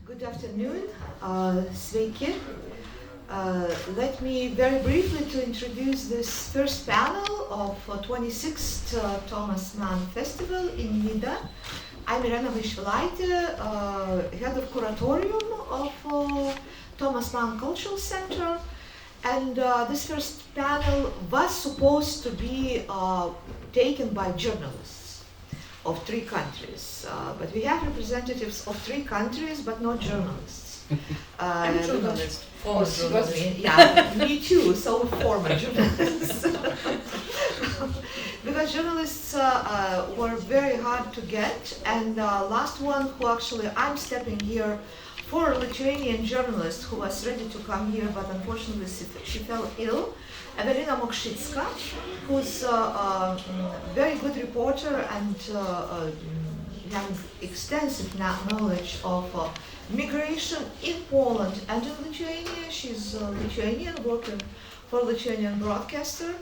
Good afternoon. Sveiki. Let me very briefly to introduce this first panel of 26th Thomas Mann Festival in Nida. I'm Irena Vaišvilaitė, head of curatorium of Thomas Mann Cultural Center. And this first panel was supposed to be taken by journalists of 3 countries, but we have representatives of 3 countries, but not journalists. I'm a journalist. Former journalist. Yeah, me too, so former journalists. Because journalists were very hard to get, and last one who actually, I'm stepping here for a Lithuanian journalist who was ready to come here, but unfortunately she fell ill. Evelina Mokšicka, who's a very good reporter and has extensive knowledge of migration in Poland and in Lithuania. She's a Lithuanian working for a Lithuanian broadcaster,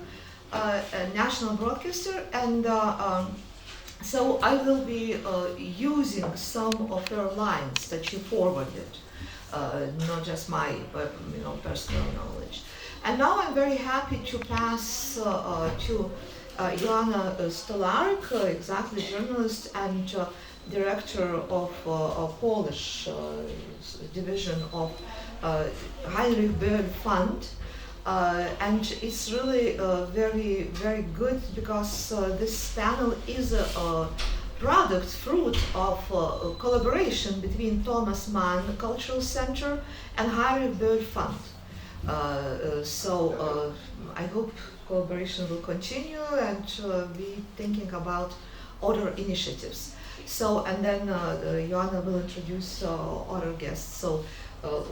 a national broadcaster, and so I will be using some of her lines that she forwarded, not just my personal knowledge. And now I'm very happy to pass to Joanna Stolarek, exactly journalist and director of Polish division of Heinrich Böll Fund. And it's really very, very good because this panel is a product, fruit of collaboration between Thomas Mann Cultural Center and Heinrich Böll Fund. So I hope collaboration will continue and be thinking about other initiatives. So, and then Joanna will introduce other guests. So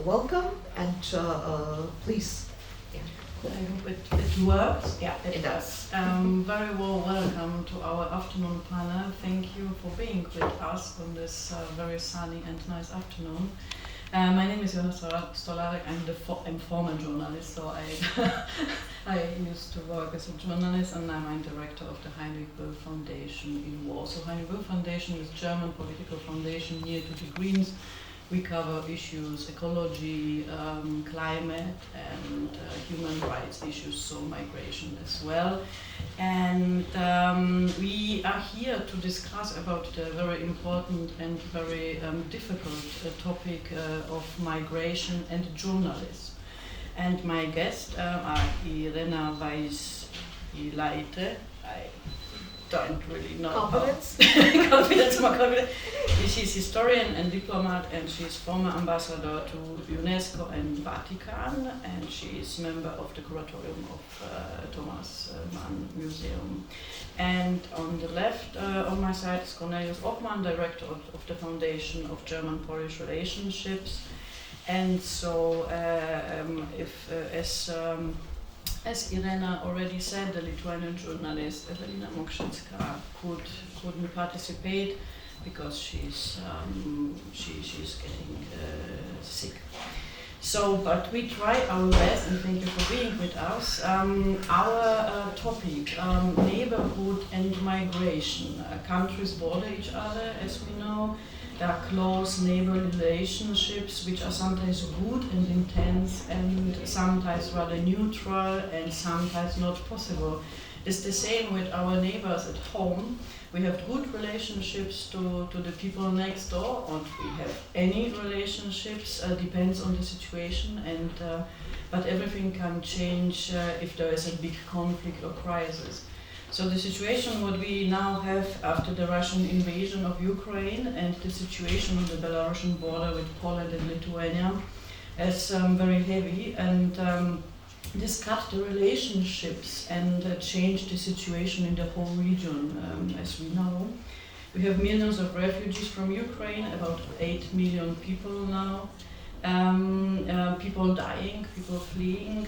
welcome and please. Yeah. I hope it works. Yeah, it does. Very well welcome to our afternoon panel. Thank you for being with us on this very sunny and nice afternoon. My name is Joanna Stolarek. I'm former journalist, so I used to work as a journalist, and now I'm director of the Heinrich Böll Foundation in Warsaw. Heinrich Böll Foundation is a German political foundation near to the Greens. We cover issues, ecology, climate, and human rights issues, so migration as well. And we are here to discuss about the very important and very difficult topic of migration and journalism. And my guests are Irena Vaišvilaitė. I don't really know. Confidence? Confidence. She's historian and diplomat, and she's former ambassador to UNESCO and Vatican, and she's member of the curatorium of Thomas Mann Museum. And on the left, on my side, is Cornelius Oppmann, director of the Foundation of German-Polish Relationships. And so, as Irena already said, the Lithuanian journalist Evelina Mokšicka couldn't participate because she's getting sick. So, but we try our best, and thank you for being with us. Our topic, neighborhood and migration. Countries border each other, as we know. There are close neighborly relationships which are sometimes good and intense and sometimes rather neutral and sometimes not possible. It's the same with our neighbors at home. We have good relationships to the people next door, or we have any relationships, depends on the situation, and but everything can change if there is a big conflict or crisis. So the situation what we now have after the Russian invasion of Ukraine and the situation on the Belarusian border with Poland and Lithuania is very heavy, and this cut the relationships and changed the situation in the whole region, as we know. We have millions of refugees from Ukraine, about 8 million people now. People dying, people fleeing.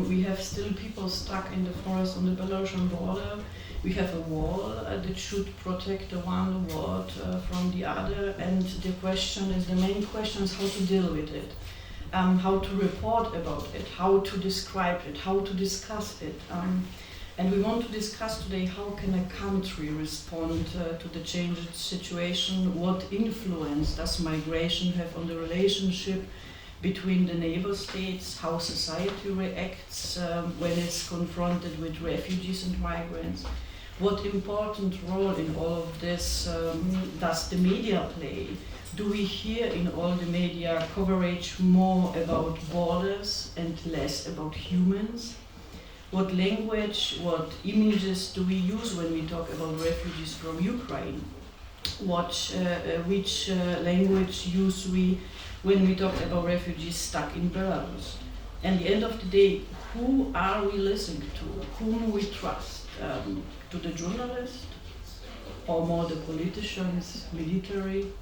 We have still people stuck in the forest on the Belarusian border. We have a wall that should protect the one ward from the other, and the main question is how to deal with it, how to report about it, how to describe it, how to discuss it. And we want to discuss today how can a country respond to the changed situation, what influence does migration have on the relationship between the neighbor states, how society reacts when it's confronted with refugees and migrants, what important role in all of this does the media play. Do we hear in all the media coverage more about borders and less about humans? What language, what images do we use when we talk about refugees from Ukraine? Which language use we when we talk about refugees stuck in Belarus? And at the end of the day, who are we listening to? Whom we trust? To the journalists, or more the politicians, military,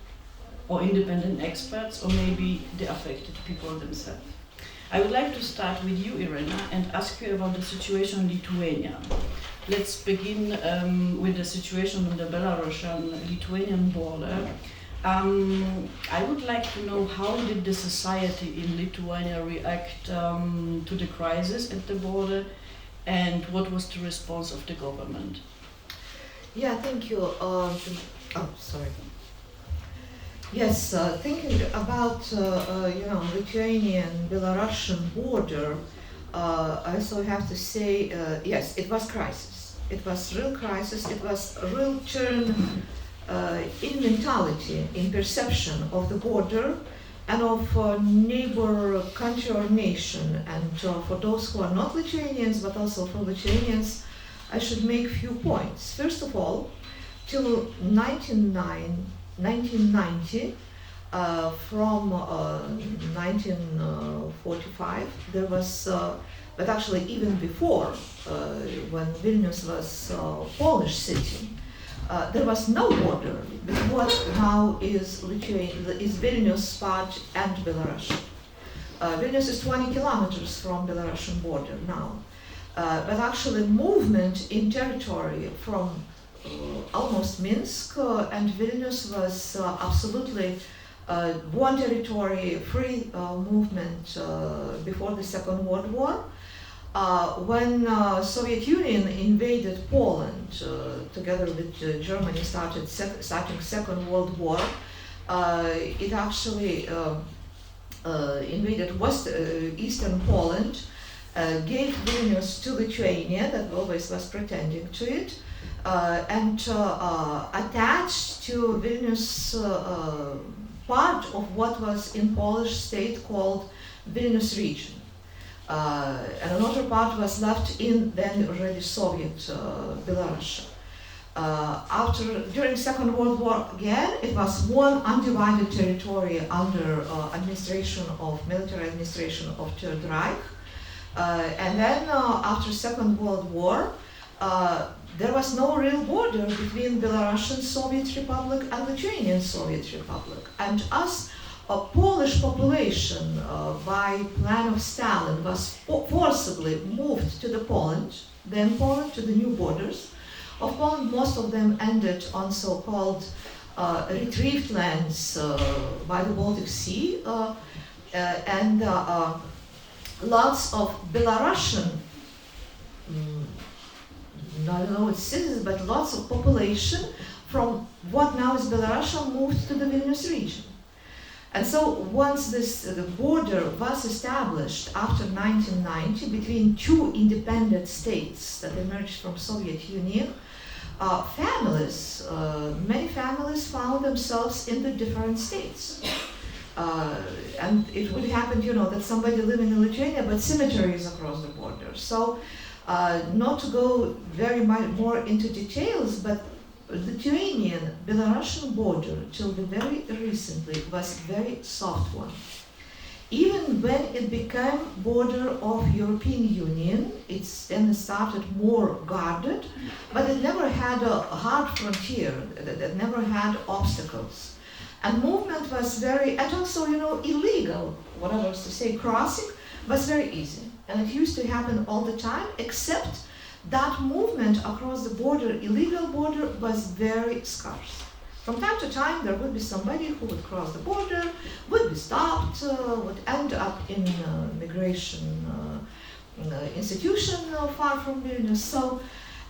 or independent experts, or maybe the affected people themselves? I would like to start with you, Irena, and ask you about the situation in Lithuania. Let's begin with the situation on the Belarusian-Lithuanian border. I would like to know, how did the society in Lithuania react to the crisis at the border, and what was the response of the government? Yeah, thank you. Sorry. Yes, thinking about Lithuanian-Belarusian border, I also have to say, yes, it was crisis. It was real crisis. It was a real turn in mentality, in perception of the border and of neighbor country or nation. And for those who are not Lithuanians, but also for Lithuanians, I should make a few points. First of all, till 1990, from 1945, there was, but actually even before, when Vilnius was a Polish city, there was no border with what now is Vilnius part and Belarus. Vilnius is 20 kilometers from Belarusian border now, but actually movement in territory from almost Minsk and Vilnius was absolutely one territory, free movement before the Second World War. When Soviet Union invaded Poland, together with Germany, starting Second World War, it actually invaded eastern Poland, gave Vilnius to Lithuania, that always was pretending to it, and attached to Vilnius part of what was in Polish state called Vilnius region. And another part was left in then already Soviet Belarus. During Second World War again, it was one undivided territory under military administration of Third Reich. And then after Second World War, there was no real border between Belarusian Soviet Republic and Lithuanian Soviet Republic. And as a Polish population, by plan of Stalin, was forcibly moved to then Poland, to the new borders of Poland. Most of them ended on so-called retrieved lands by the Baltic Sea, and lots of Belarusian, I don't know, it's citizens, but lots of population from what now is Belarus moved to the Vilnius region. And so once the border was established after 1990 between two independent states that emerged from Soviet Union, many families found themselves in the different states. And it would happen, that somebody living in Lithuania, but cemeteries across the border. So not to go very much more into details, but Lithuanian-Belarusian border till the very recently was very soft one. Even when it became border of European Union, it started more guarded, but it never had a hard frontier, it never had obstacles. And movement was and also, illegal, whatever to say, crossing was very easy. And it used to happen all the time, except that movement across the border, illegal border, was very scarce. From time to time, there would be somebody who would cross the border, would be stopped, would end up in migration institution far from Vilnius. So,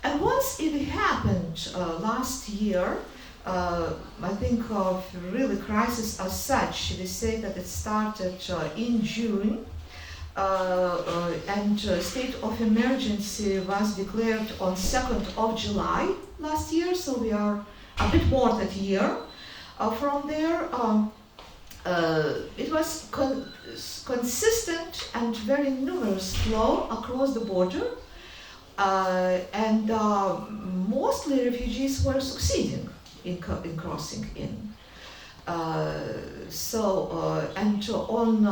and once it happened last year, I think of really crisis as such. They say that it started in June, and state of emergency was declared on 2nd of July last year. So we are a bit more than a year from there. It was consistent and very numerous flow across the border, and mostly refugees were succeeding in crossing in. And on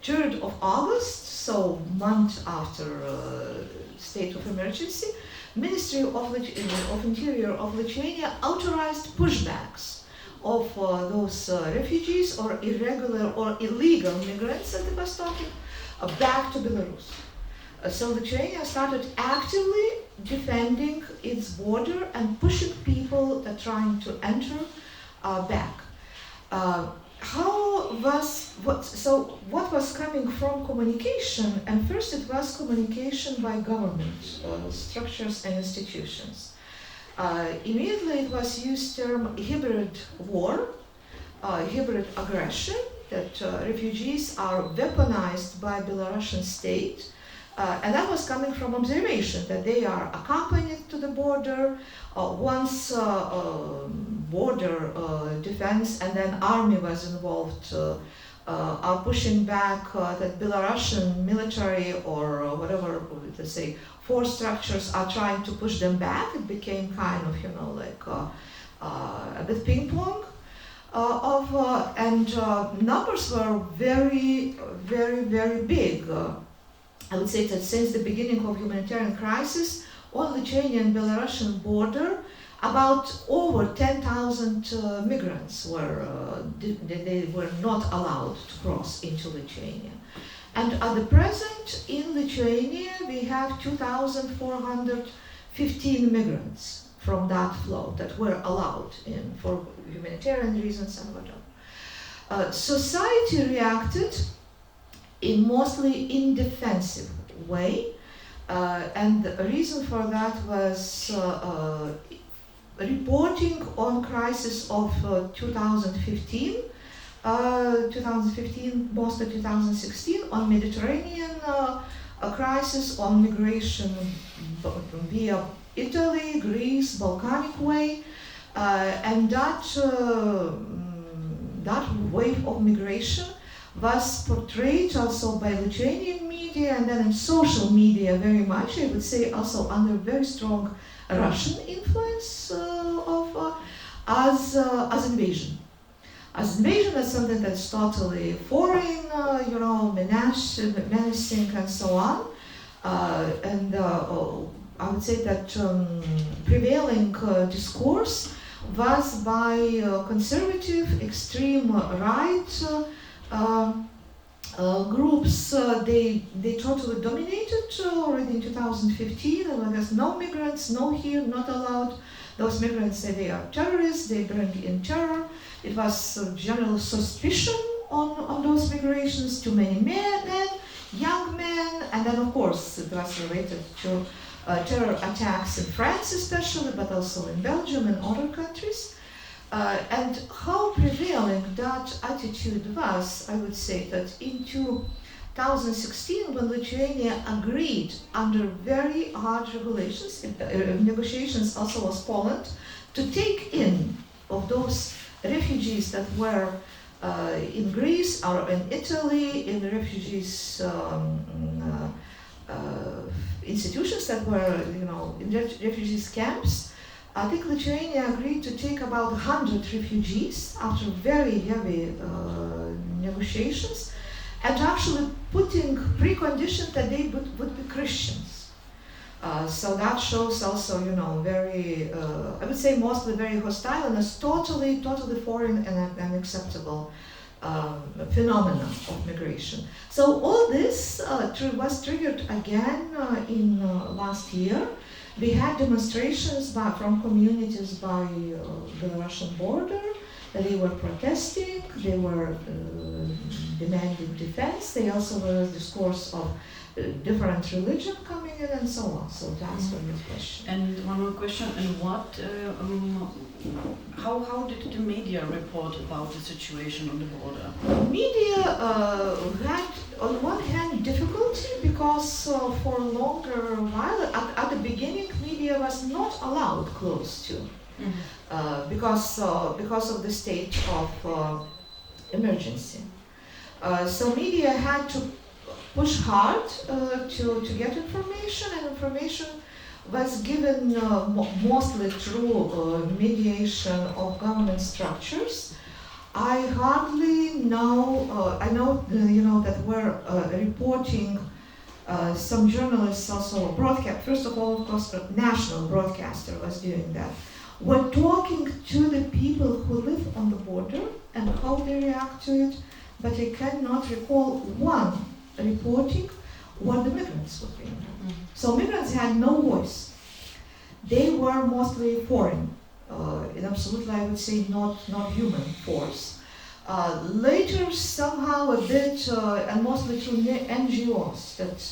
3rd of August, so month after state of emergency, Ministry of Interior of Lithuania authorized pushbacks of those refugees or irregular or illegal migrants that they was talking back to Belarus. So Lithuania started actively defending its border and pushing people that trying to enter back. What was coming from communication? And first it was communication by government structures and institutions. Immediately it was used term hybrid war, hybrid aggression, that refugees are weaponized by Belarusian state, and that was coming from observation that they are accompanied to the border. Once border defense and then army was involved, are pushing back that Belarusian military or whatever, let's say, force structures are trying to push them back. It became kind of, like a bit ping pong and numbers were very, very, very big. I would say that since the beginning of humanitarian crisis on Lithuanian Belarusian border, about over 10,000 migrants they were not allowed to cross into Lithuania. And at the present, in Lithuania, we have 2,415 migrants from that flow that were allowed in for humanitarian reasons and whatever. Society reacted in mostly in defensive way, and the reason for that was reporting on crisis of 2015, mostly 2016, on Mediterranean crisis, on migration via Italy, Greece, Balkanic way, and that wave of migration was portrayed also by Lithuanian media and then in social media very much, I would say also under very strong Russian influence as invasion. As invasion is something that's totally foreign, menacing and so on. I would say that prevailing discourse was by conservative, extreme right groups. They totally dominated already in 2015. There was no migrants, no here, not allowed. Those migrants say they are terrorists, they bring in terror. It was general suspicion on those migrations, too many men, young men, and then of course it was related to terror attacks in France especially, but also in Belgium and other countries. And how prevailing that attitude was, I would say that in 2016, when Lithuania agreed under very hard regulations, negotiations also with Poland, to take in of those refugees that were in Greece or in Italy, in the refugees institutions that were, in refugees camps. I think Lithuania agreed to take about 100 refugees after very heavy negotiations, and actually putting precondition that they would be Christians. So that shows also, very, I would say mostly very hostile and as totally foreign and unacceptable phenomena of migration. So all this was triggered again in last year. We had demonstrations from communities by the Russian border. They were protesting, they were demanding defense. They also were a discourse of different religion coming in and so on. So to answer your question. And one more question, and how did the media report about the situation on the border? Media had, on one hand, difficulty because for a longer while, at the beginning, media was not allowed close to, because of the state of emergency. So media had to push hard to get information, and information was given mostly through mediation of government structures. I hardly know, I know that we're reporting, some journalists also broadcast, first of all, of course, a national broadcaster was doing that. We're talking to the people who live on the border and how they react to it, but I cannot recall one reporting what the migrants were doing. So migrants had no voice. They were mostly foreign, and absolutely I would say not human force. Later somehow a bit, and mostly through NGOs, that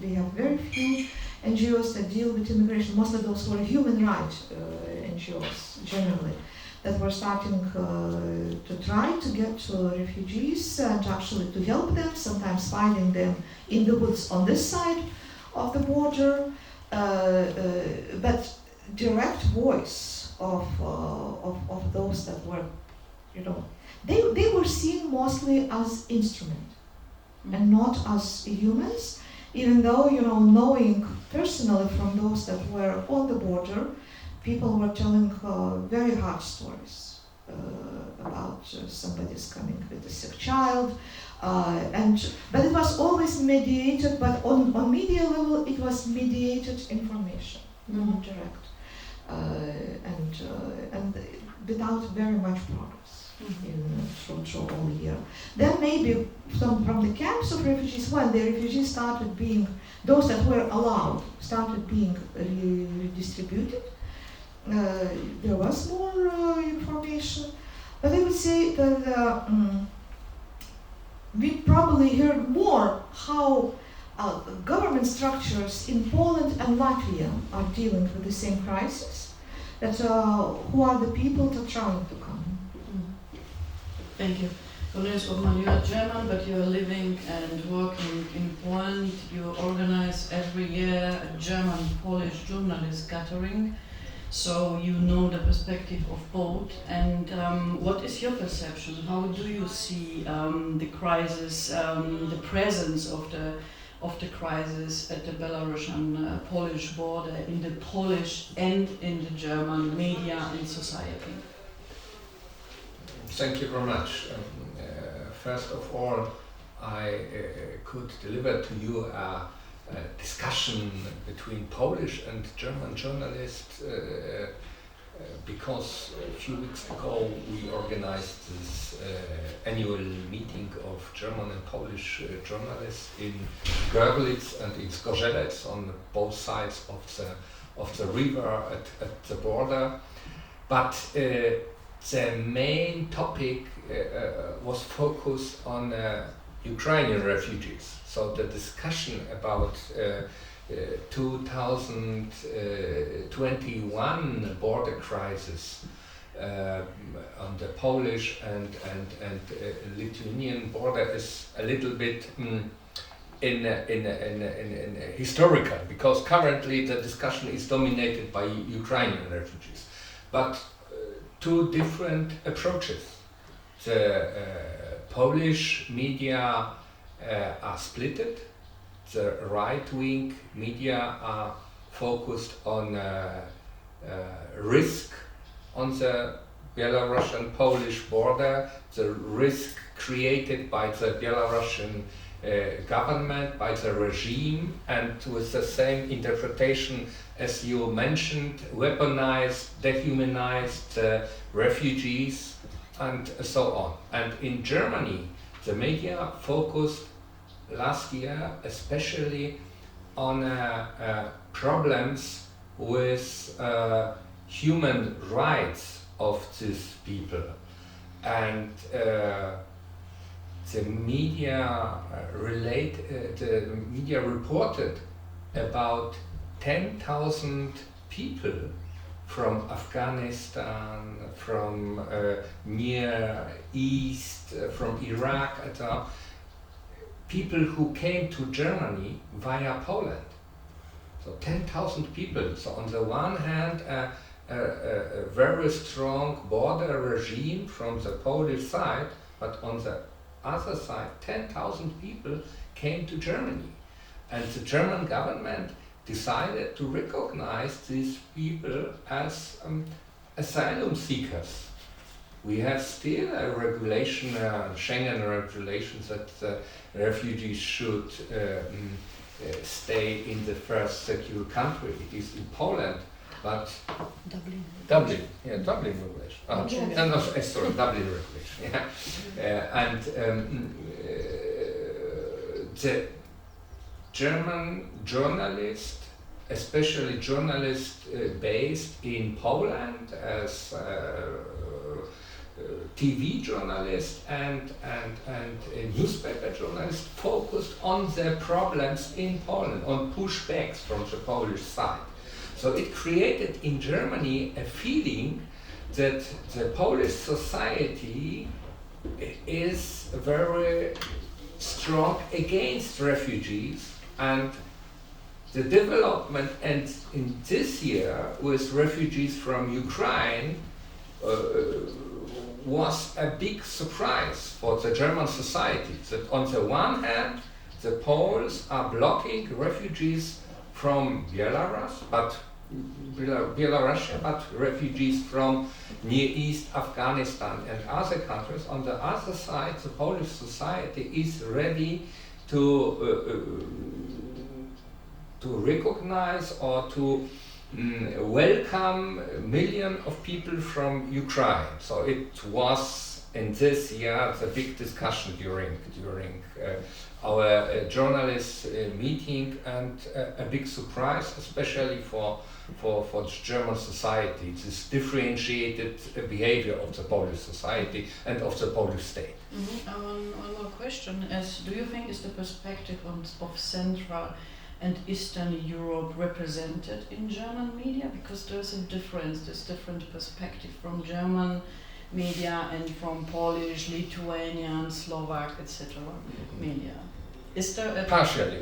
we have very few NGOs that deal with immigration, mostly those who are human rights NGOs generally, that were starting to try to get refugees and actually to help them, sometimes finding them in the woods on this side of the border, but direct voice of those that were, they were seen mostly as instrument and not as humans, even though, knowing personally from those that were on the border, people were telling very hard stories about somebody's coming with a sick child, but it was always mediated. But on media level, it was mediated information, not direct, and without very much progress through all year. Then maybe from the camps of refugees, when the refugees started being, those that were allowed started being redistributed. There was more information, but I would say that we probably heard more how government structures in Poland and Latvia are dealing with the same crisis, that who are the people that are trying to come. Thank you. Cornelius Obman, you are German, but you are living and working in Poland. You organize every year a German-Polish journalist gathering. So you know the perspective of both, and what is your perception? How do you see the crisis, the presence of the crisis at the Belarusian-Polish border in the Polish and in the German media and society? Thank you very much. First of all, I could deliver to you a discussion between Polish and German journalists because a few weeks ago we organized this annual meeting of German and Polish journalists in Görlitz and in Zgorzelec on both sides of the river at the border. But the main topic was focused on Ukrainian refugees. So the discussion about 2021 border crisis on the Polish and Lithuanian border is a little bit in historical, because currently the discussion is dominated by Ukrainian refugees. But two different approaches. The Polish media are splitted. The right-wing media are focused on risk on the Belarusian-Polish border, the risk created by the Belarusian government, by the regime, and with the same interpretation as you mentioned, weaponized, dehumanized refugees, and so on. And in Germany, the media focused last year especially on problems with human rights of these people. And the media the media reported about 10,000 people from Afghanistan, from Near East, from Iraq, etc. People who came to Germany via Poland. So 10,000 people. So on the one hand, a very strong border regime from the Polish side, but on the other side, 10,000 people came to Germany. And the German government decided to recognize these people as asylum seekers. We have still a regulation, Schengen regulations, that refugees should stay in the first secure country. It is in Poland, but Dublin regulation. Dublin regulation. Yeah. The German journalists, especially journalists based in Poland, as TV journalists and newspaper journalists, focused on the problems in Poland, on pushbacks from the Polish side. So it created in Germany a feeling that the Polish society is very strong against refugees, and the development, and in this year with refugees from Ukraine, was a big surprise for the German society. That on the one hand, the Poles are blocking refugees from Belarus, but refugees from Near East, Afghanistan and other countries. On the other side, the Polish society is ready to recognize or to welcome millions of people from Ukraine. So it was in this year the big discussion during our journalist meeting, and a big surprise, especially for the German society, this differentiated behavior of the Polish society and of the Polish state. One more question is, do you think is the perspective of Central and Eastern Europe represented in German media? Because there's a difference, there's different perspective from German media and from Polish, Lithuanian, Slovak, etc. media. Is there a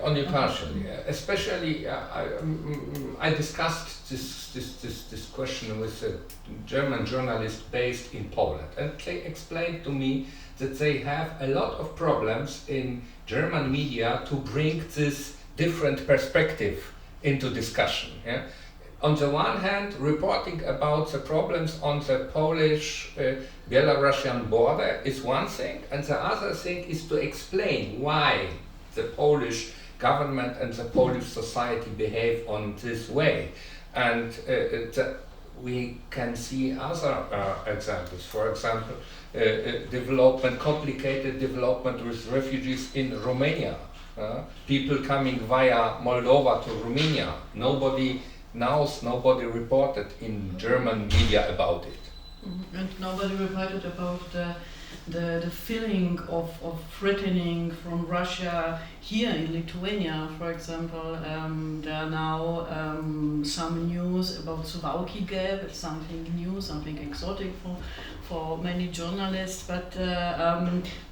only partially. Especially, I discussed this question with a German journalist based in Poland, and they explained to me that they have a lot of problems in German media to bring this different perspective into discussion. Yeah? On the one hand, reporting about the problems on the Polish-Belarusian border is one thing, and the other thing is to explain why the Polish government and the Polish society behave on this way. And we can see other examples. For example, complicated development with refugees in Romania. People coming via Moldova to Romania. Nobody knows, nobody reported in German media about it. Mm-hmm. And nobody reported about the feeling of threatening from Russia here in Lithuania, for example. There are now some news about Suwałki Gap. It's something new, something exotic for many journalists. But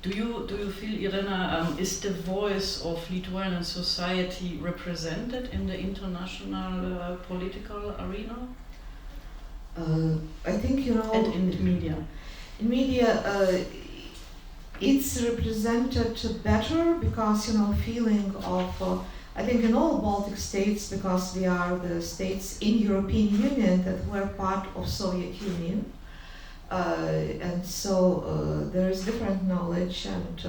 do you feel, Irena, is the voice of Lithuanian society represented in the international political arena? I think, and in media. In media, it's represented better because, feeling of, I think in all Baltic states, because we are the states in European Union that were part of Soviet Union. And so there is different knowledge, and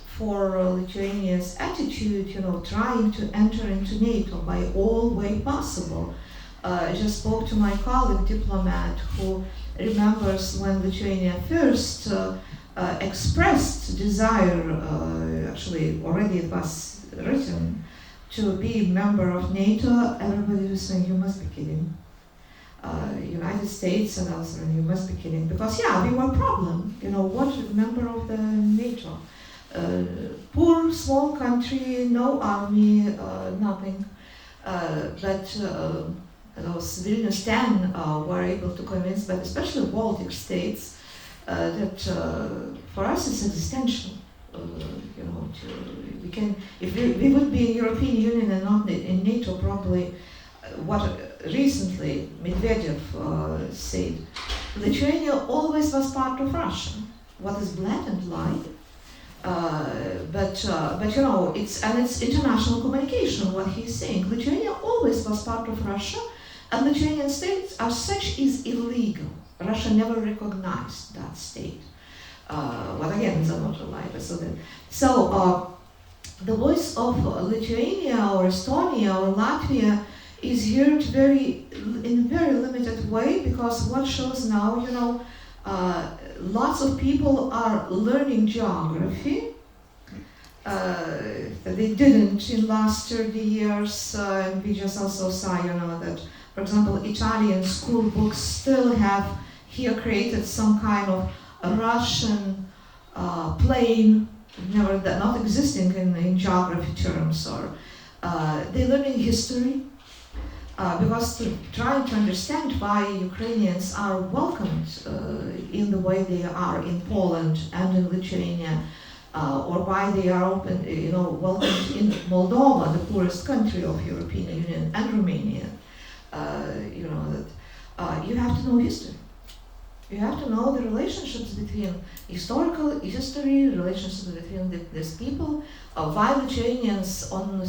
for Lithuania's attitude, trying to enter into NATO by all way possible. I just spoke to my colleague diplomat who remembers when Lithuania first expressed desire, actually already it was written, to be a member of NATO. Everybody was saying, you must be kidding. United States and elsewhere, you must be kidding. Because we were a problem, what member of the NATO. Poor, small country, no army, nothing. But those Vilnius 10 were able to convince, but especially Baltic states, that for us it's existential. We can, if we would be in European Union and not in NATO, probably what recently Medvedev said, Lithuania always was part of Russia. What is blatant lie? But it's international communication. What he's saying, Lithuania always was part of Russia, and Lithuanian state as such is illegal. Russia never recognized that state. What again is not a lie. So the voice of Lithuania or Estonia or Latvia is heard in a very limited way, because what shows now, lots of people are learning geography that they didn't in last 30 years, and we just also saw, that, for example, Italian school books still have here created some kind of a Russian plane, not existing in geography terms, or they're learning history. Because trying to understand why Ukrainians are welcomed in the way they are in Poland and in Lithuania, or why they are welcomed in Moldova, the poorest country of European Union, and Romania, you have to know history. You have to know the relationships between historical history, relationships between these people, why Lithuanians on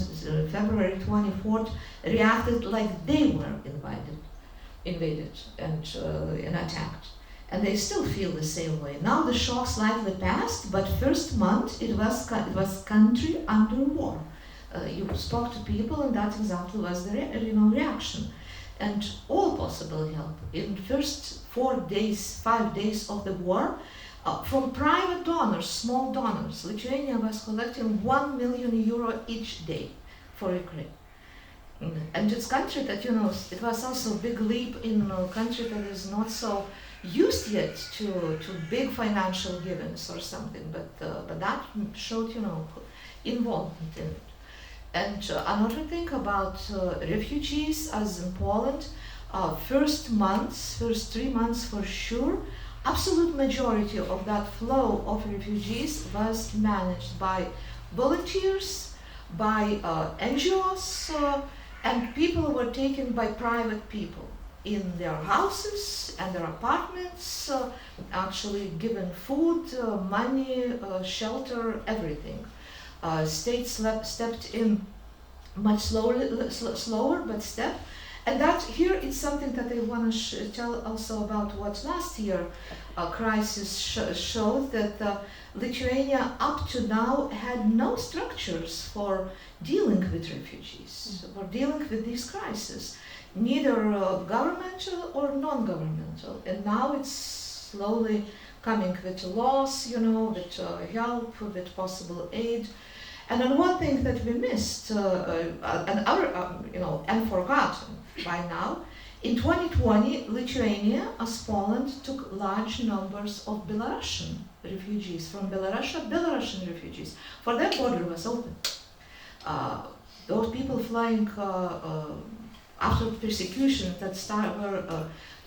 February 24th reacted like they were invaded and attacked. And they still feel the same way. Now the shock slightly passed, but first month it was country under war. You spoke to people, and that exactly was the reaction. And all possible help in first 5 days of the war, from private donors, small donors. Lithuania was collecting €1 million each day for Ukraine. And it's country that, it was also a big leap in a country that is not so used yet to big financial givings or something, but that showed, involvement in it. And another thing about refugees, as in Poland, first 3 months for sure, absolute majority of that flow of refugees was managed by volunteers, by NGOs, and people were taken by private people in their houses and their apartments, actually given food, money, shelter, everything. States stepped in much slower, but step. And that here is something that I want to tell also about what last year crisis showed, that Lithuania up to now had no structures for dealing with refugees, for dealing with these crises, neither governmental or non-governmental. And now it's slowly coming with laws, with help, with possible aid. And then one thing that we missed, and forgotten by now, in 2020, Lithuania, as Poland, took large numbers of Belarusian refugees from Belarusian refugees. For them, border was open. Those people flying after persecution that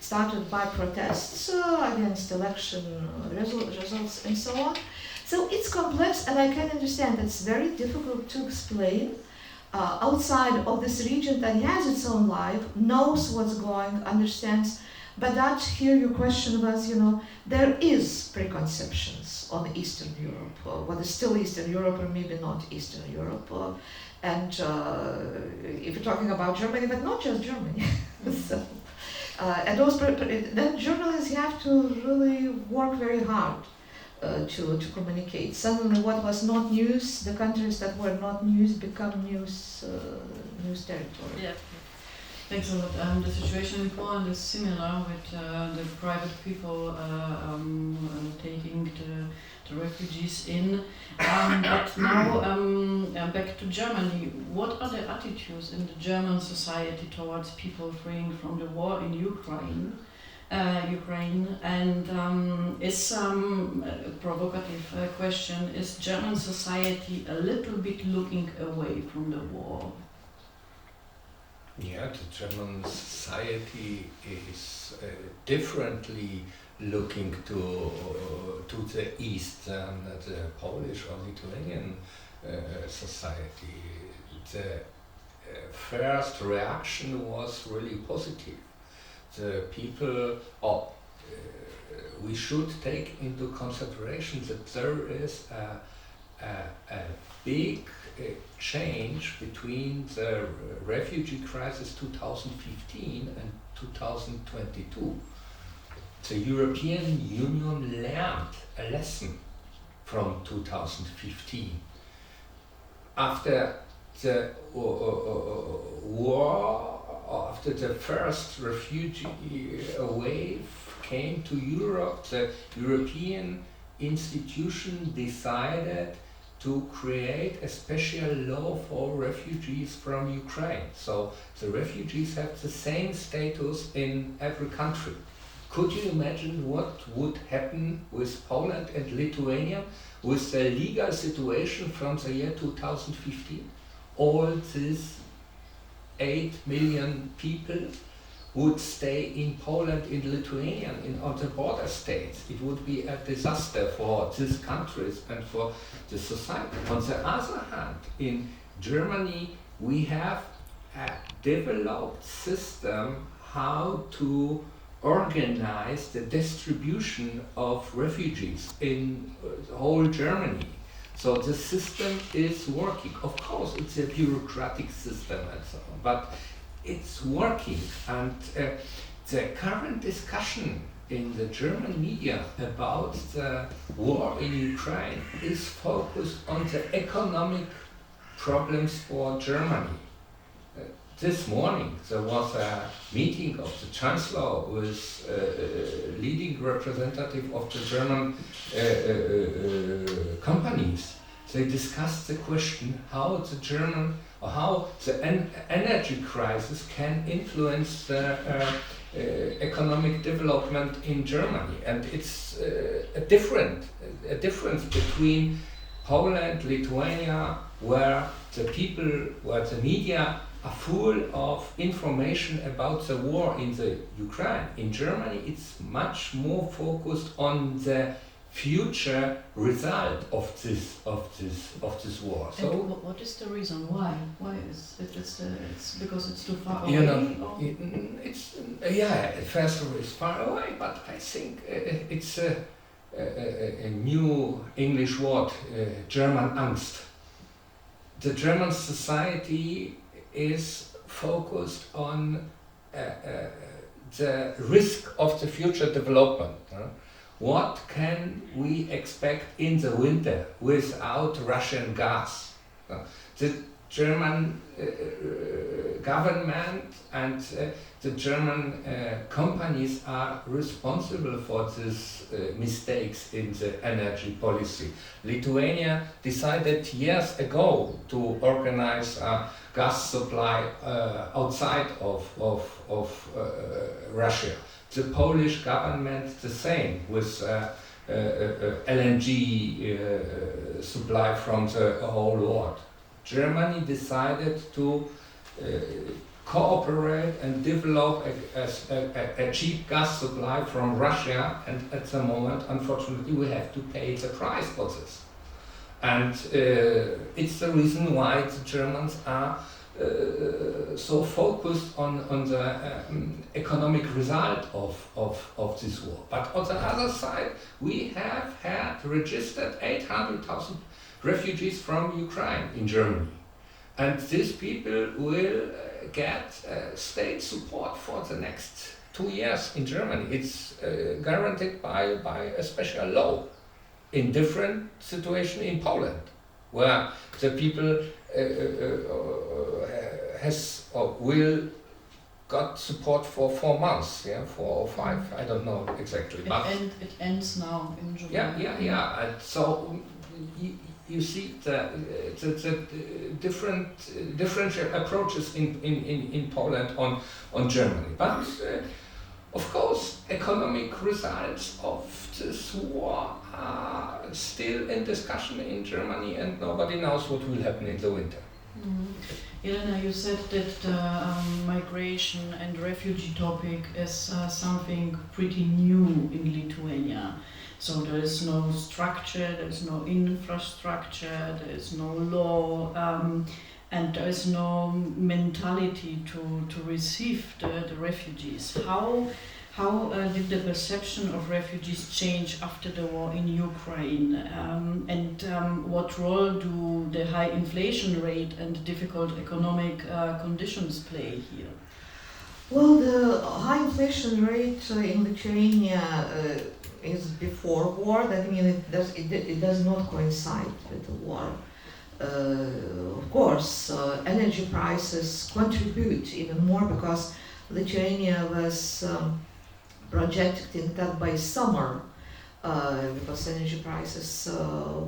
started by protests against election results and so on. So it's complex, and I can understand it's very difficult to explain outside of this region that has its own life, knows what's going, understands. But that here your question was, there is preconceptions on Eastern Europe, what is still Eastern Europe or maybe not Eastern Europe. And if you're talking about Germany, but not just Germany. So, and those then journalists have to really work very hard to communicate. Suddenly what was not news, the countries that were not news become news territory. Yeah. Thanks a lot. The situation in Poland is similar with the private people taking the refugees in. But now, back to Germany, what are the attitudes in the German society towards people fleeing from the war in Ukraine? Ukraine, and is a provocative question: is German society a little bit looking away from the war? Yeah, the German society is differently looking to the east than the Polish or Lithuanian society. The first reaction was really positive. The people, we should take into consideration that there is a big change between the refugee crisis 2015 and 2022. The European Union learned a lesson from 2015. After the war, after the first refugee wave came to Europe, the European institution decided to create a special law for refugees from Ukraine. So the refugees have the same status in every country. Could you imagine what would happen with Poland and Lithuania with the legal situation from the year 2015? All these 8 million people would stay in Poland, in Lithuania, on the border states. It would be a disaster for these countries and for the society. On the other hand, in Germany, we have a developed system how to organize the distribution of refugees in the whole Germany. So the system is working. Of course, it's a bureaucratic system and so on, but it's working. And the current discussion in the German media about the war in Ukraine is focused on the economic problems for Germany. This morning there was a meeting of the Chancellor with leading representative of the German companies. They discussed the question how the energy crisis can influence the economic development in Germany, and it's a difference between Poland, Lithuania, where the media are full of information about the war in the Ukraine. In Germany, it's much more focused on the future result of this war. So, and what is the reason why? Why is it? It's because it's too far away. You know, it's first of all, it's far away, but I think it's a new English word, German Angst. The German society is focused on the risk of the future development. What can we expect in the winter without Russian gas? The German government and the German companies are responsible for these mistakes in the energy policy. Lithuania decided years ago to organize a gas supply outside of Russia. The Polish government the same with LNG supply from the whole world. Germany decided to cooperate and develop a cheap gas supply from Russia, and at the moment, unfortunately, we have to pay the price for this. And it's the reason why the Germans are so focused on the economic result of this war. But on the other side, we have had registered 800,000 refugees from Ukraine in Germany. And these people will get state support for the next 2 years in Germany. It's guaranteed by a special law. In different situation in Poland, where the people will got support for 4 months, 4 or 5, I don't know exactly. It ends now in July. Yeah. And so you see the different approaches in Poland on Germany. But of course, economic results of this war are still in discussion in Germany, and nobody knows what will happen in the winter. Irena, you said that the migration and refugee topic is something pretty new in Lithuania. So there is no structure, there is no infrastructure, there is no law, and there is no mentality to receive the refugees. How did the perception of refugees change after the war in Ukraine? And what role do the high inflation rate and difficult economic conditions play here? Well, the high inflation rate in Lithuania is before war. That means it does not coincide with the war. Of course, energy prices contribute even more because Lithuania was projecting that by summer, because energy prices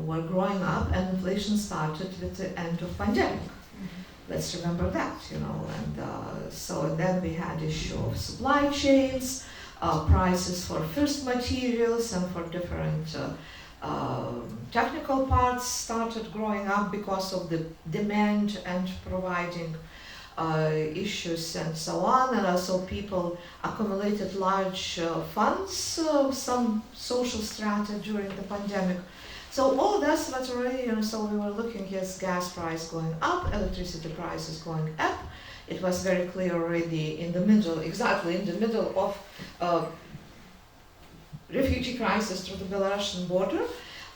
were growing up and inflation started with the end of pandemic. Let's remember that, and so then we had issue of supply chains, prices for first materials and for different technical parts started growing up because of the demand and providing issues and so on, and also people accumulated large funds, some social strata during the pandemic. So all this was already, so we were looking at gas price going up, electricity prices going up. It was very clear already exactly in the middle of refugee crisis through the Belarusian border.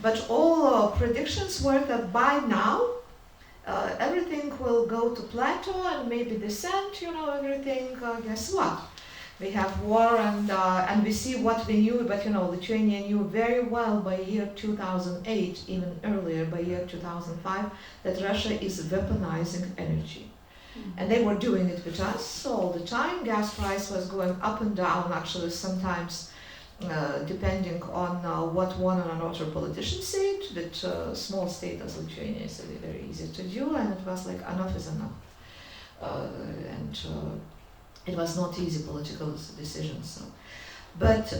But all predictions were that by now, everything will go to plateau and maybe descent, everything, guess what? We have war and we see what we knew, but Lithuania knew very well by year 2008, even earlier by year 2005, that Russia is weaponizing energy. And they were doing it with us all the time. Gas price was going up and down, actually sometimes depending on what one or another politician said. That small state as Lithuania is very easy to do, and it was like enough is enough. It was not easy political decisions. So. But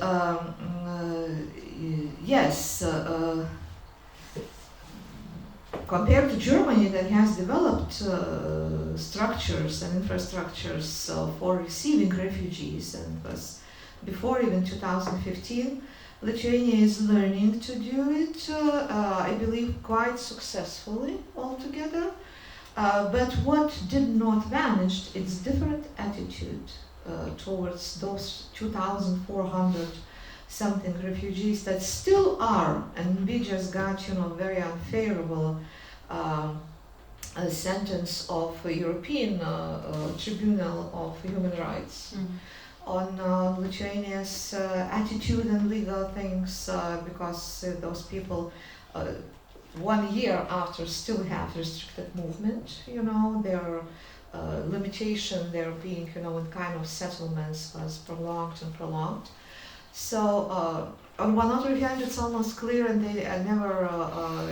yes, compared to Germany that has developed structures and infrastructures for receiving refugees, and was before even 2015, Lithuania is learning to do it, I believe quite successfully altogether. But what did not vanish, it's different attitude towards those 2,400 something refugees that still are, and we just got, very unfavorable sentence of a European Tribunal of Human Rights on Lithuania's attitude and legal things, because those people 1 year after still have restricted movement, their limitation, their being, in kind of settlements was prolonged. So on one other hand, it's almost clear, and they never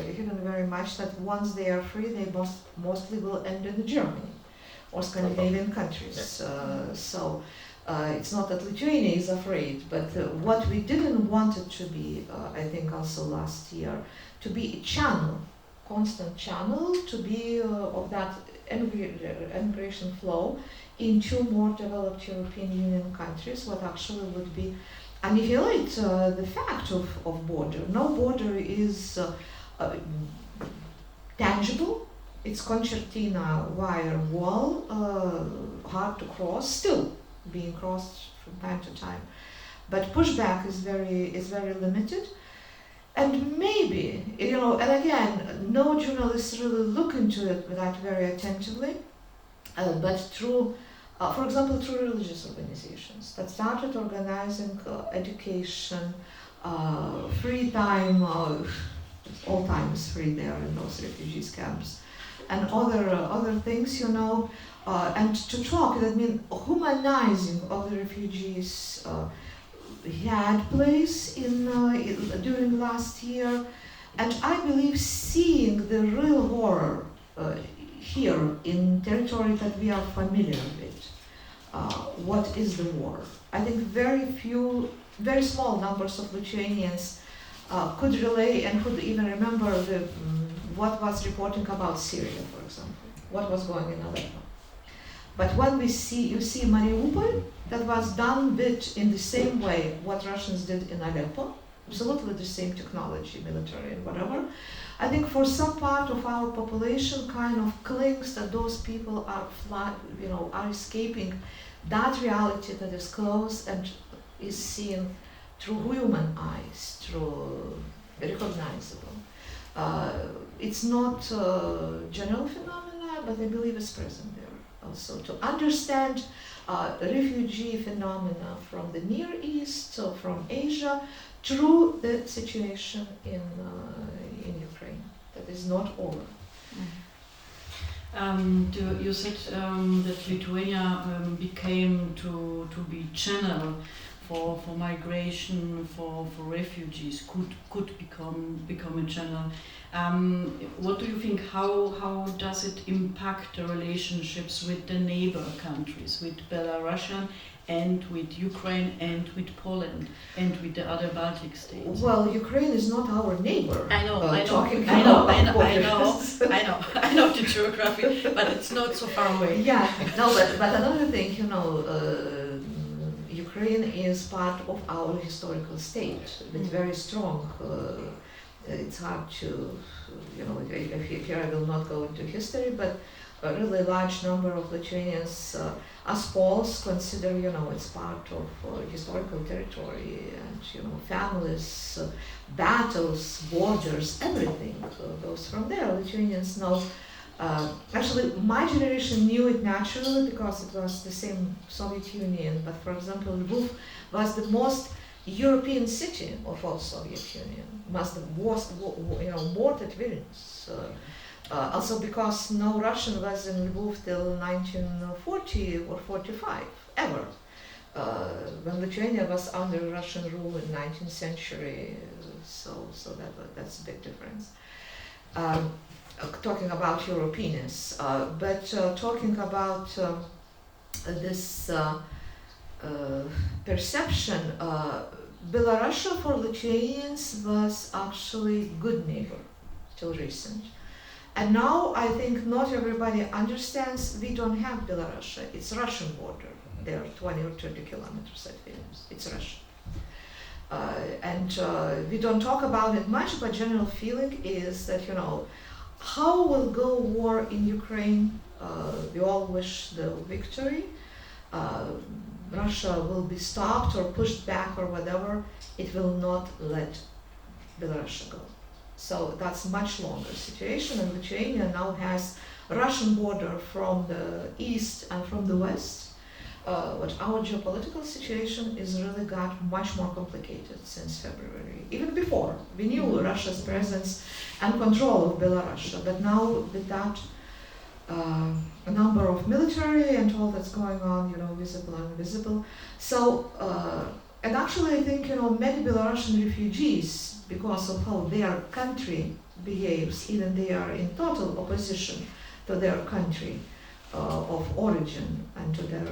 hidden very much, that once they are free, they mostly will end in Germany or Scandinavian countries. So it's not that Lithuania is afraid, but what we didn't want it to be, I think also last year, to be a channel, constant channel, to be of that immigration flow into more developed European Union countries, what actually would be annihilate the fact of border. No border is tangible. It's concertina wire wall, hard to cross, still being crossed from time to time. But pushback is very limited. And maybe, and again, no journalists really look into it that very attentively, but through, for example, through religious organizations that started organizing education, free time, all time is free there in those refugees camps, and other things, and to talk, that means humanizing of the refugees had place during last year, and I believe seeing the real horror here in territory that we are familiar with, what is the war. I think very small numbers of Lithuanians could relay and could even remember what was reporting about Syria, for example, what was going in Aleppo. But when you see Mariupol, that was done in the same way what Russians did in Aleppo, absolutely the same technology, military and whatever. I think for some part of our population kind of clings that those people are escaping that reality that is close and is seen through human eyes, through recognizable. It's not a general phenomena, but I believe it's present there also. To understand refugee phenomena from the Near East, so from Asia, through the situation in Ukraine, that is not over. You said that Lithuania became to be channel for migration, for refugees, could become a channel. What do you think? How does it impact the relationships with the neighbor countries, with Belarus and with Ukraine and with Poland and with the other Baltic states? Well, Ukraine is not our neighbor. I know the geography, but it's not so far away. Yeah, no, but another thing, Ukraine is part of our historical state. It's very strong. It's hard to, here I will not go into history, but a really large number of Lithuanians, as Poles, consider, it's part of historical territory, and, families, battles, borders, everything goes from there. Lithuanians know. Actually, my generation knew it naturally because it was the same Soviet Union. But for example, Lviv was the most European city of all Soviet Union. Was the most, more than Vilnius. Also because no Russian was in Lviv till 1940 or 45 ever. When Lithuania was under Russian rule in 19th century, so that's a big difference. Talking about Europeans, but talking about this perception, Belarus for Lithuanians was actually good neighbor till recent. And now I think not everybody understands we don't have Belarus, it's Russian border. They are 20 or 30 kilometers at Vilnius, it's Russian. And we don't talk about it much, but general feeling is that, how will go war in Ukraine? We all wish the victory. Russia will be stopped or pushed back or whatever. It will not let Belarus go. So that's much longer situation, and Lithuania now has Russian border from the east and from the west. But our geopolitical situation is really got much more complicated since February. Even before, we knew Russia's presence and control of Belarus, but now with that a number of military and all that's going on, visible and invisible. So, and actually I think, many Belarusian refugees, because of how their country behaves, even they are in total opposition to their country of origin and to their,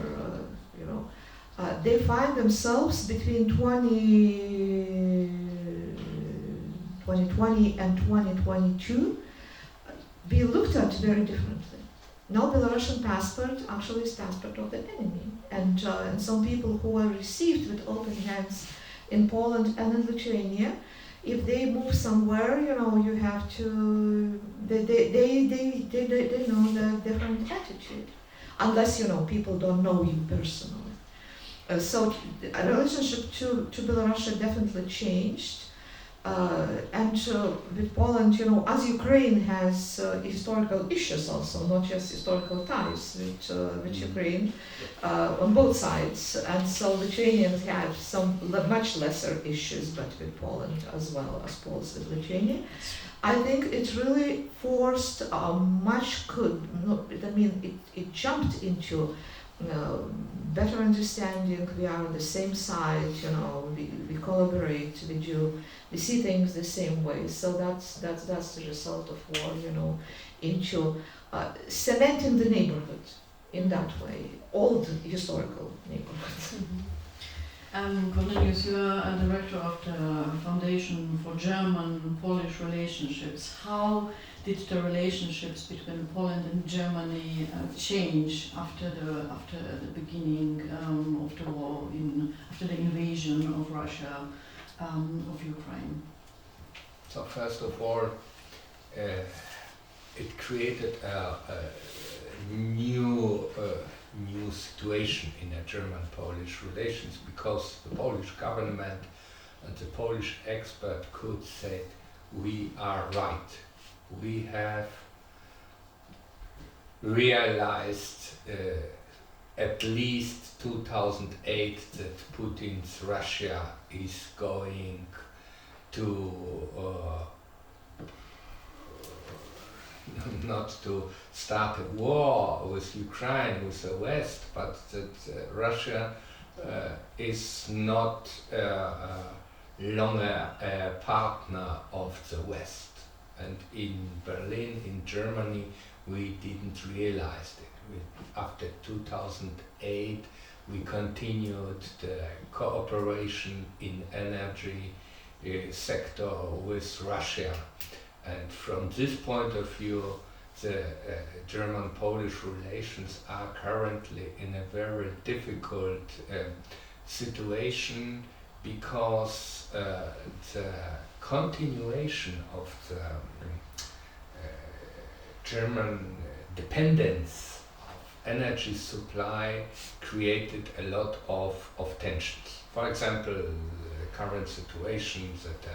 they find themselves between 2020 and 2022 be looked at very differently. Now Belarusian passport actually is passport of the enemy, and some people who are received with open hands in Poland and in Lithuania, if they move somewhere, you have to, they know the different attitude, unless, people don't know you personally. So a relationship to Belarus definitely changed. And with Poland, as Ukraine has historical issues also, not just historical ties with Ukraine on both sides, and so Lithuanians have some much lesser issues, but with Poland as well as Poles with Lithuania. I think it really forced it jumped into better understanding. We are on the same side, we collaborate, we see things the same way. So that's the result of war, into cementing the neighborhood. in that way, old historical neighborhoods. Cornelius, you are a director of the Foundation for German-Polish Relationships. How did the relationships between Poland and Germany change after the beginning of the war, after the invasion of Russia of Ukraine? So first of all, it created a new situation in the German-Polish relations, because the Polish government and the Polish expert could say, we are right. We have realized at least 2008 that Putin's Russia is going to not to start a war with Ukraine, with the West, but that Russia is not longer a partner of the West. And in Berlin, in Germany, we didn't realize it. After 2008, we continued the cooperation in energy sector with Russia. And from this point of view, the German-Polish relations are currently in a very difficult situation, because the continuation of the German dependence of energy supply created a lot of tensions. For example, the current situation that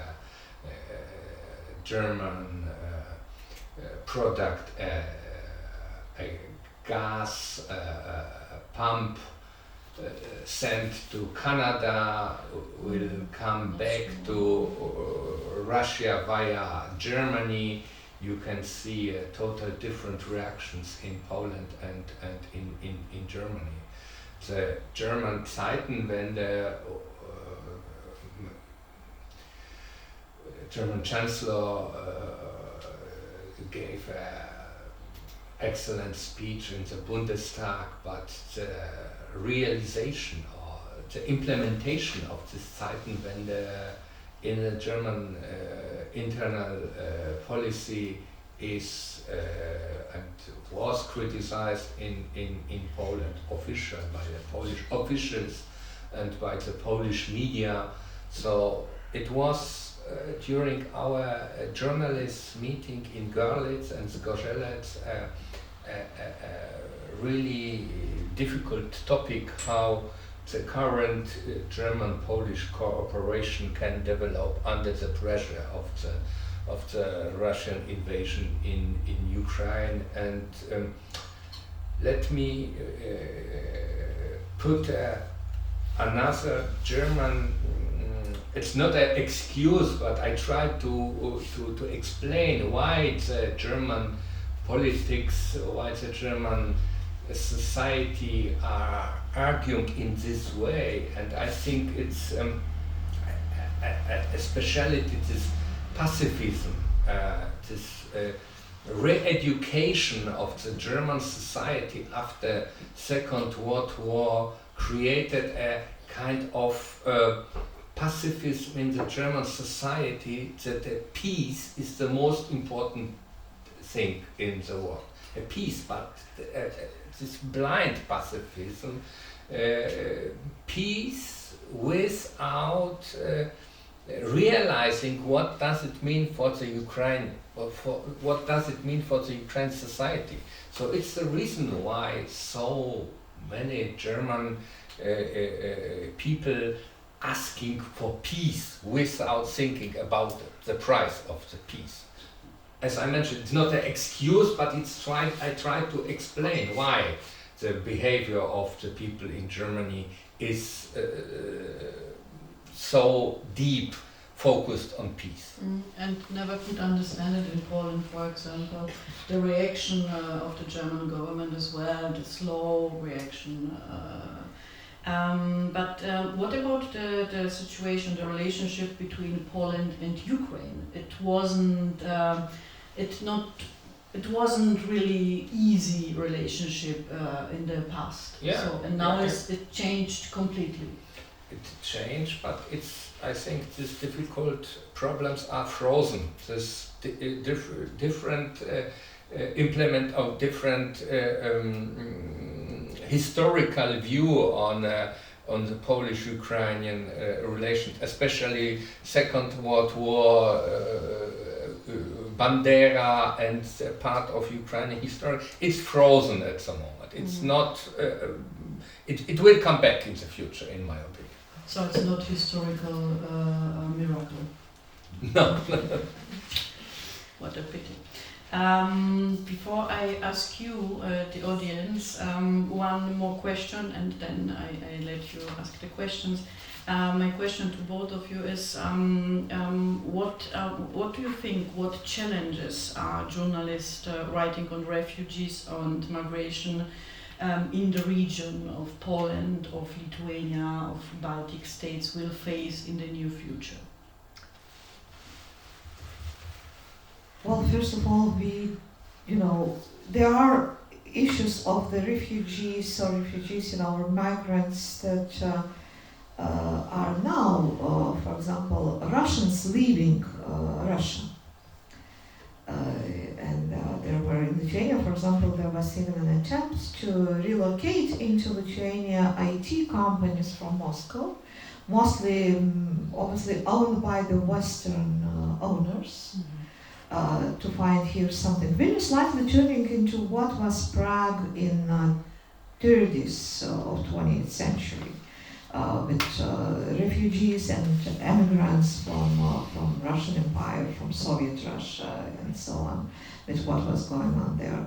German product, a gas pump sent to Canada will come back to Russia via Germany. You can see total different reactions in Poland and in Germany. The German Zeitenwende, German Chancellor gave an excellent speech in the Bundestag, but the realization or the implementation of this Zeitenwende in the German internal policy is and was criticized in Poland by the Polish officials and by the Polish media. So it was during our journalists' meeting in Görlitz and Zgorzelec a really difficult topic, how the current German-Polish cooperation can develop under the pressure of the Russian invasion in Ukraine. And let me put another German. It's not an excuse, but I try to explain why the German politics, why the German society are arguing in this way. And I think it's a speciality, this pacifism, this re-education of the German society after Second World War created a kind of pacifism in the German society, that peace is the most important thing in the world. A peace, but this blind pacifism, peace without realizing what does it mean for the Ukraine, or what does it mean for the Ukraine society. So it's the reason why so many German people asking for peace without thinking about the price of the peace. As I mentioned, it's not an excuse, but I try to explain why the behavior of the people in Germany is so deep focused on peace. And never could understand it in Poland, for example, the reaction of the German government as well, the slow reaction. But what about the situation, the relationship between Poland and Ukraine? It wasn't, it not it wasn't really easy relationship in the past. Yeah, So, and now yeah. it changed completely. It changed, but I think these difficult problems are frozen. This different implement of different historical view on the Polish-Ukrainian relations, especially Second World War, Bandera and part of Ukrainian history. It's frozen at the moment. It's not. It will come back in the future, in my opinion. So it's not historical miracle. No. What a pity. Before I ask you, the audience, one more question, and then I let you ask the questions. My question to both of you is, what do you think? What challenges are journalists writing on refugees and migration in the region of Poland, of Lithuania, of Baltic states will face in the near future? Well, first of all, there are issues of the refugees or migrants that are now, for example, Russians leaving Russia. There were in Lithuania, for example, there was even an attempt to relocate into Lithuania IT companies from Moscow, mostly obviously owned by the Western owners, to find here something very slightly turning into what was Prague in 30s of 20th century, with refugees and immigrants from Russian Empire, from Soviet Russia, and so on, with what was going on there.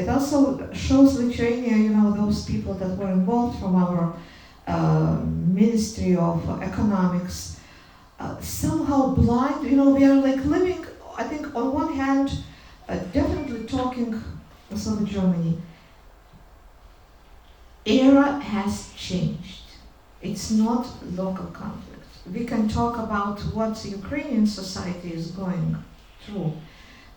It also shows Lithuania, those people that were involved from our Ministry of Economics, somehow blind. We are like living, I think, on one hand, definitely talking Soviet Germany. Era has changed. It's not local conflict. We can talk about what Ukrainian society is going through,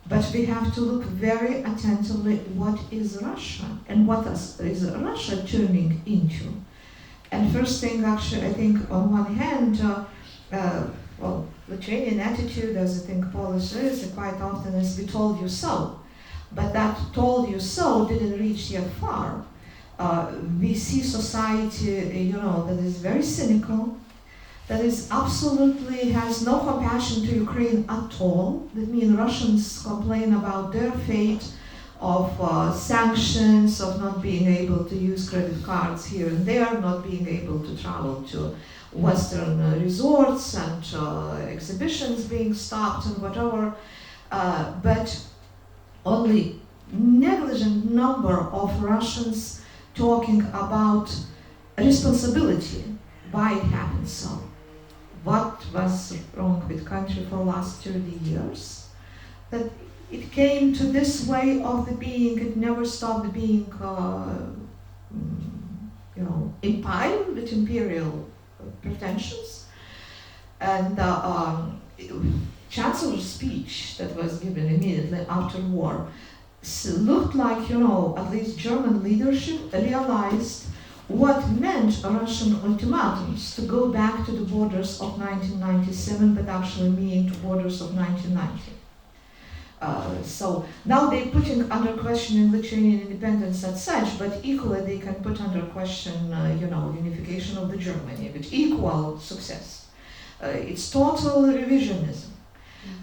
but we have to look very attentively what is Russia and what is Russia turning into. And first thing, actually, I think on one hand, Lithuanian attitude, as I think Polish is, quite often is "we told you so," but that "told you so" didn't reach yet far. We see society, that is very cynical, that is absolutely has no compassion to Ukraine at all. That means Russians complain about their fate of sanctions, of not being able to use credit cards here and there, not being able to travel to Western resorts and exhibitions being stopped and whatever, but only negligent number of Russians talking about responsibility, why it happened so. What was wrong with country for the last 30 years? That it came to this way of the being, it never stopped being, empire with imperial pretensions. And Chancellor's speech that was given immediately after war looked like, at least German leadership realized what meant Russian ultimatums to go back to the borders of 1997, but actually meaning to borders of 1990. So now they're putting under question in Lithuanian independence as such, but equally they can put under question, unification of the Germany with equal success. It's total revisionism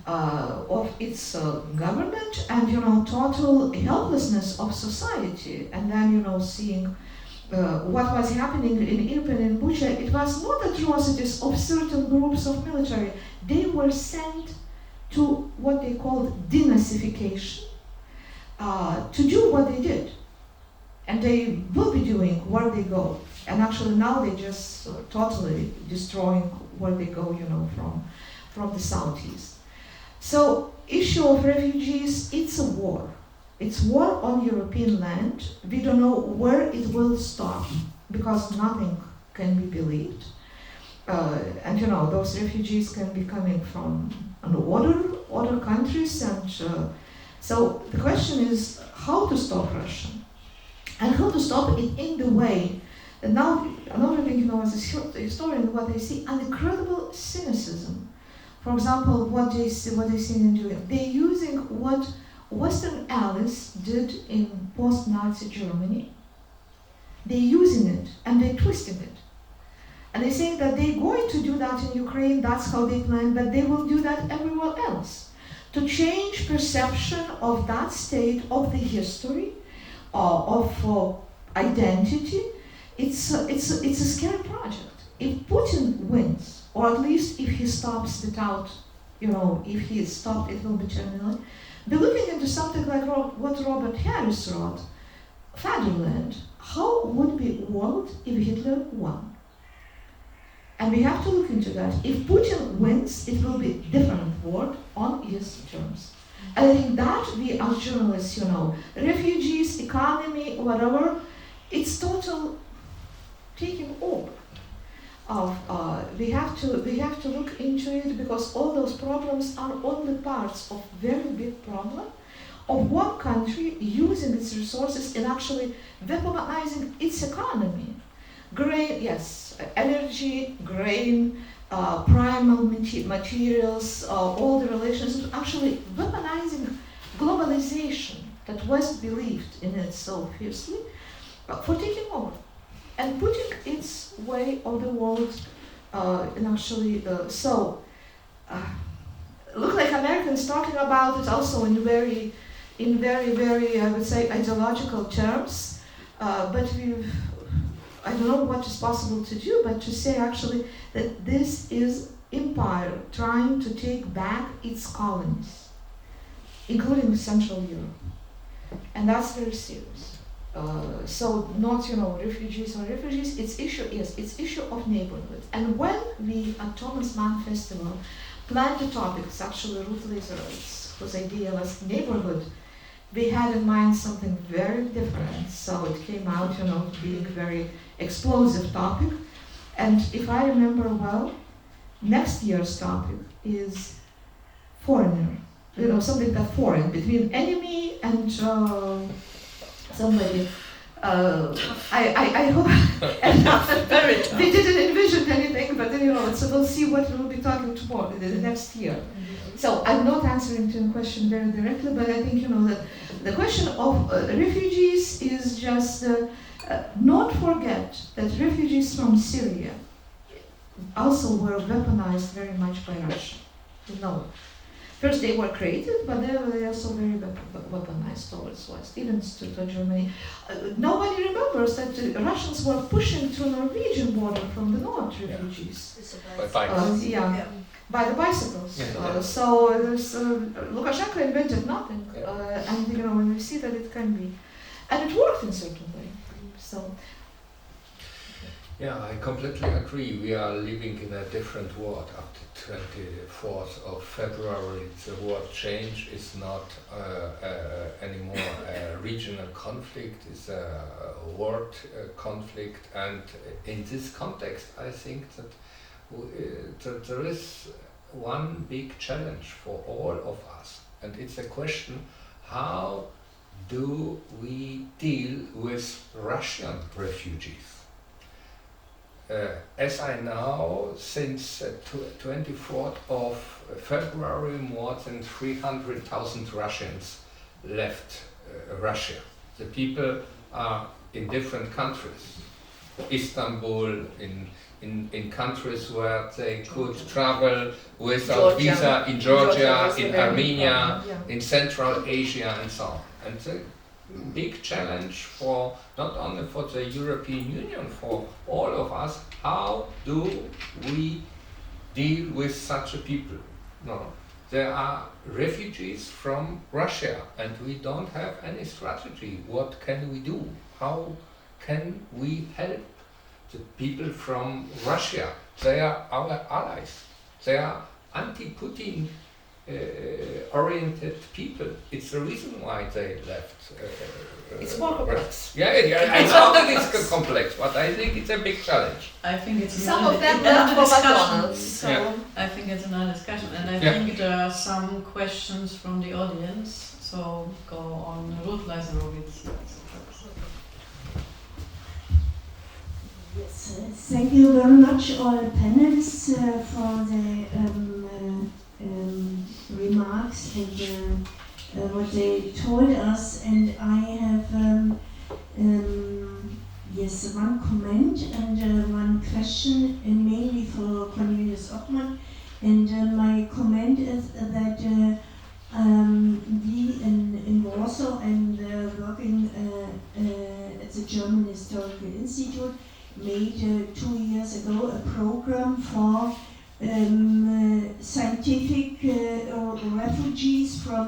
of its government and, total helplessness of society. And then, seeing what was happening in Irpin and Bucha, it was not atrocities of certain groups of military. They were sent to what they called denazification, to do what they did. And they will be doing where they go. And actually now they just totally destroying where they go, from the southeast. So issue of refugees, it's a war. It's war on European land. We don't know where it will stop because nothing can be believed. And those refugees can be coming from an order other countries, and so the question is how to stop Russia, and how to stop it in the way. And now, another thing, as a historian, what I see, an incredible cynicism. For example, what they see in doing. They're using what Western allies did in post-Nazi Germany. They're using it and they're twisting it. And they say that they're going to do that in Ukraine, that's how they plan, but they will do that everywhere else. To change perception of that state, of the history, of identity, it's a scary project. If Putin wins, or at least if he stops without, if he is stopped, it will be terminal. We're looking into something like what Robert Harris wrote, Fatherland. How would be the world if Hitler won? And we have to look into that. If Putin wins, it will be a different world on his terms. And I think that we as journalists, refugees, economy, whatever, it's total taking over. We have to look into it, because all those problems are only parts of very big problem of one country using its resources and actually weaponizing its economy. Grain, yes, energy, grain, primal materials, all the relations, actually weaponizing globalization that West believed in it so fiercely, for taking over and putting its way of the world, and actually, look like Americans talking about it also in very, I would say, ideological terms, but I don't know what is possible to do, but to say actually that this is empire trying to take back its colonies, including Central Europe, and that's very serious. So not refugees, it's issue of neighborhood. And when we at Thomas Mann Festival planned the topic, it's actually Ruth Lazarus, whose idea was neighborhood, we had in mind something very different. So it came out being a very explosive topic. And if I remember well, next year's topic is foreigner, something that foreign, between enemy and somebody. I hope they didn't envision anything, but so we'll see what we'll be talking tomorrow, the next year. So I'm not answering to the question very directly, but I think that the question of refugees is just not forget that refugees from Syria also were weaponized very much by Russia. First they were created, but they were also very weaponized towards West, even to Germany. Nobody remembers that the Russians were pushing to Norwegian border from the north refugees. By the bicycles. So Lukashenko invented nothing, and we see that it can be, and it worked in certain way. So. Yeah, I completely agree. We are living in a different world after 24th of February. The world change is not anymore a regional conflict, it's a world conflict. And in this context, I think that there is one big challenge for all of us. And it's a question, how do we deal with Russian refugees? As I know, since 24th of February, more than 300,000 Russians left Russia. The people are in different countries. Istanbul, in countries where they could travel without visa, in Georgia, in Armenia, in Central Asia, and so on. And the big challenge for not only for the European Union, for all of us, how do we deal with such a people? No, there are refugees from Russia and we don't have any strategy. What can we do? How can we help the people from Russia? They are our allies. They are anti-Putin oriented people. It's the reason why they left. It's more complex. Yeah, I know that it's complex, but I think it's a big challenge. I think it's Some another- of them another left for discussion. McDonald's. So Yeah. I think it's another discussion, and I Yeah. think there are some questions from the audience. So go on, Ruth Leiserowitz. Yes, thank you very much, all panelists, for the remarks and what they told us. And I have yes, one comment and one question, mainly for Cornelius Ottmann. And my comment is that we in Warsaw and working at the German Historical Institute made 2 years ago a program for scientific refugees from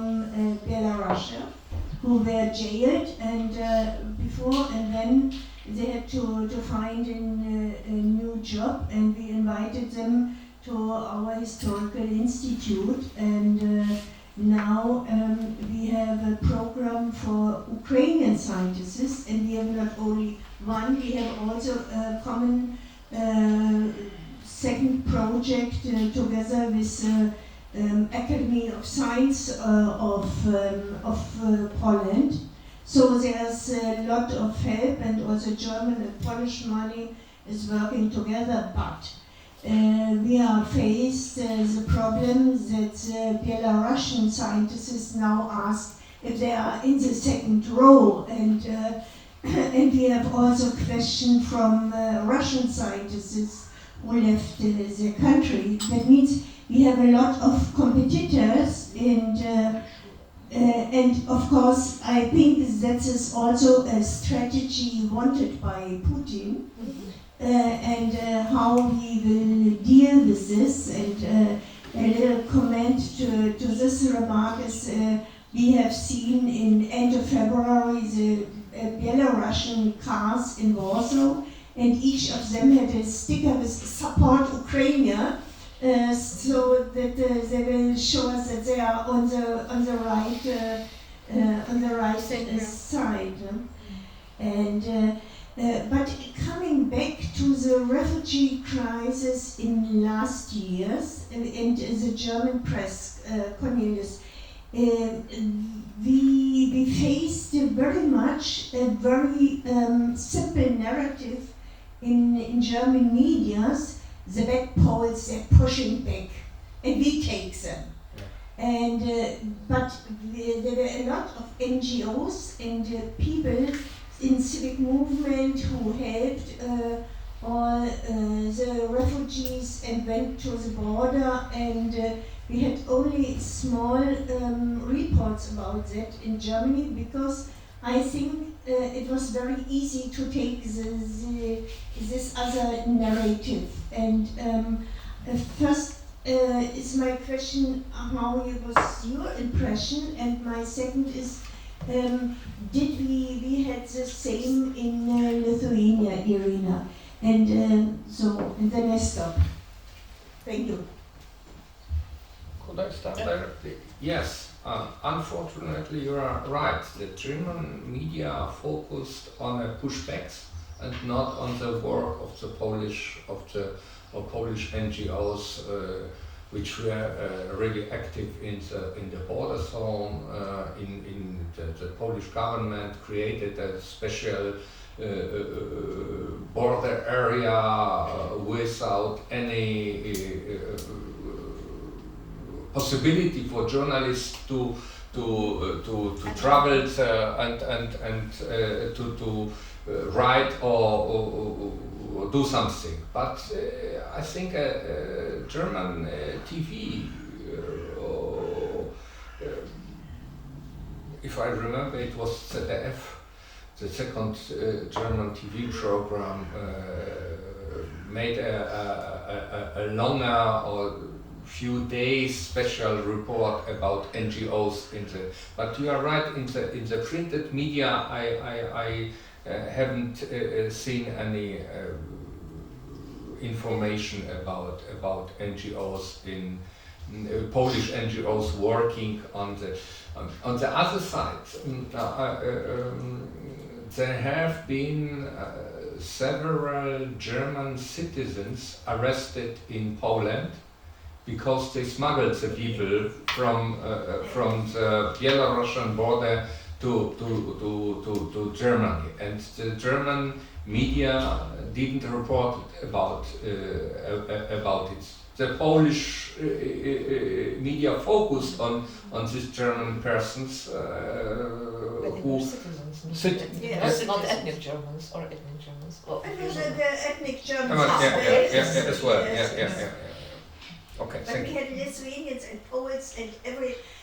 Belarus who were jailed and before, and then they had to find a new job, and we invited them to our historical institute. And now we have a program for Ukrainian scientists, and we have not only one, we have also a common second project together with Academy of Science of Poland. So there's a lot of help, and also German and Polish money is working together, but we are faced the problem that Belarusian scientists now ask if they are in the second row, and we have also question from Russian scientists who left their country. That means we have a lot of competitors, and of course I think that is also a strategy wanted by Putin. And how we will deal with this. And a little comment to this remark is we have seen in end of February the Belarusian cars in Warsaw, and each of them had a sticker with support Ukraine, so that they will show us that they are on the right side. And but coming back to the refugee crisis in last years and the German press, Cornelius, we faced very much a very simple narrative in German medias. The back Poles, they're pushing back, and we take them. And but there were a lot of NGOs and people in civic movement who helped all the refugees and went to the border, and we had only small reports about that in Germany, because I think it was very easy to take this other narrative. And first is my question, how was your impression? And my second is, did we had the same in Lithuania, Irina? And and then I stop. Thank you. Could I start directly? Yes. Unfortunately, you are right. The German media focused on pushbacks and not on the work of the Polish NGOs, which were really active in the border zone. In the Polish government created a special border area without any possibility for journalists to travel and to write or do something. But I think German TV, if I remember, it was ZDF, the second German TV program, made a longer or few days special report about NGOs in the. But you are right, in the printed media, I haven't seen any information about NGOs in Polish NGOs working on the other side. There have been several German citizens arrested in Poland because they smuggled the people from the Belarusian border to Germany, and the German media didn't report about it. The Polish media focused on these German persons who citizens. Yes. Not ethnic Germans or ethnic Germans. Well, It was the ethnic Germans. as well. Yes. Okay, But thank we you. had Lithuanians and Poles and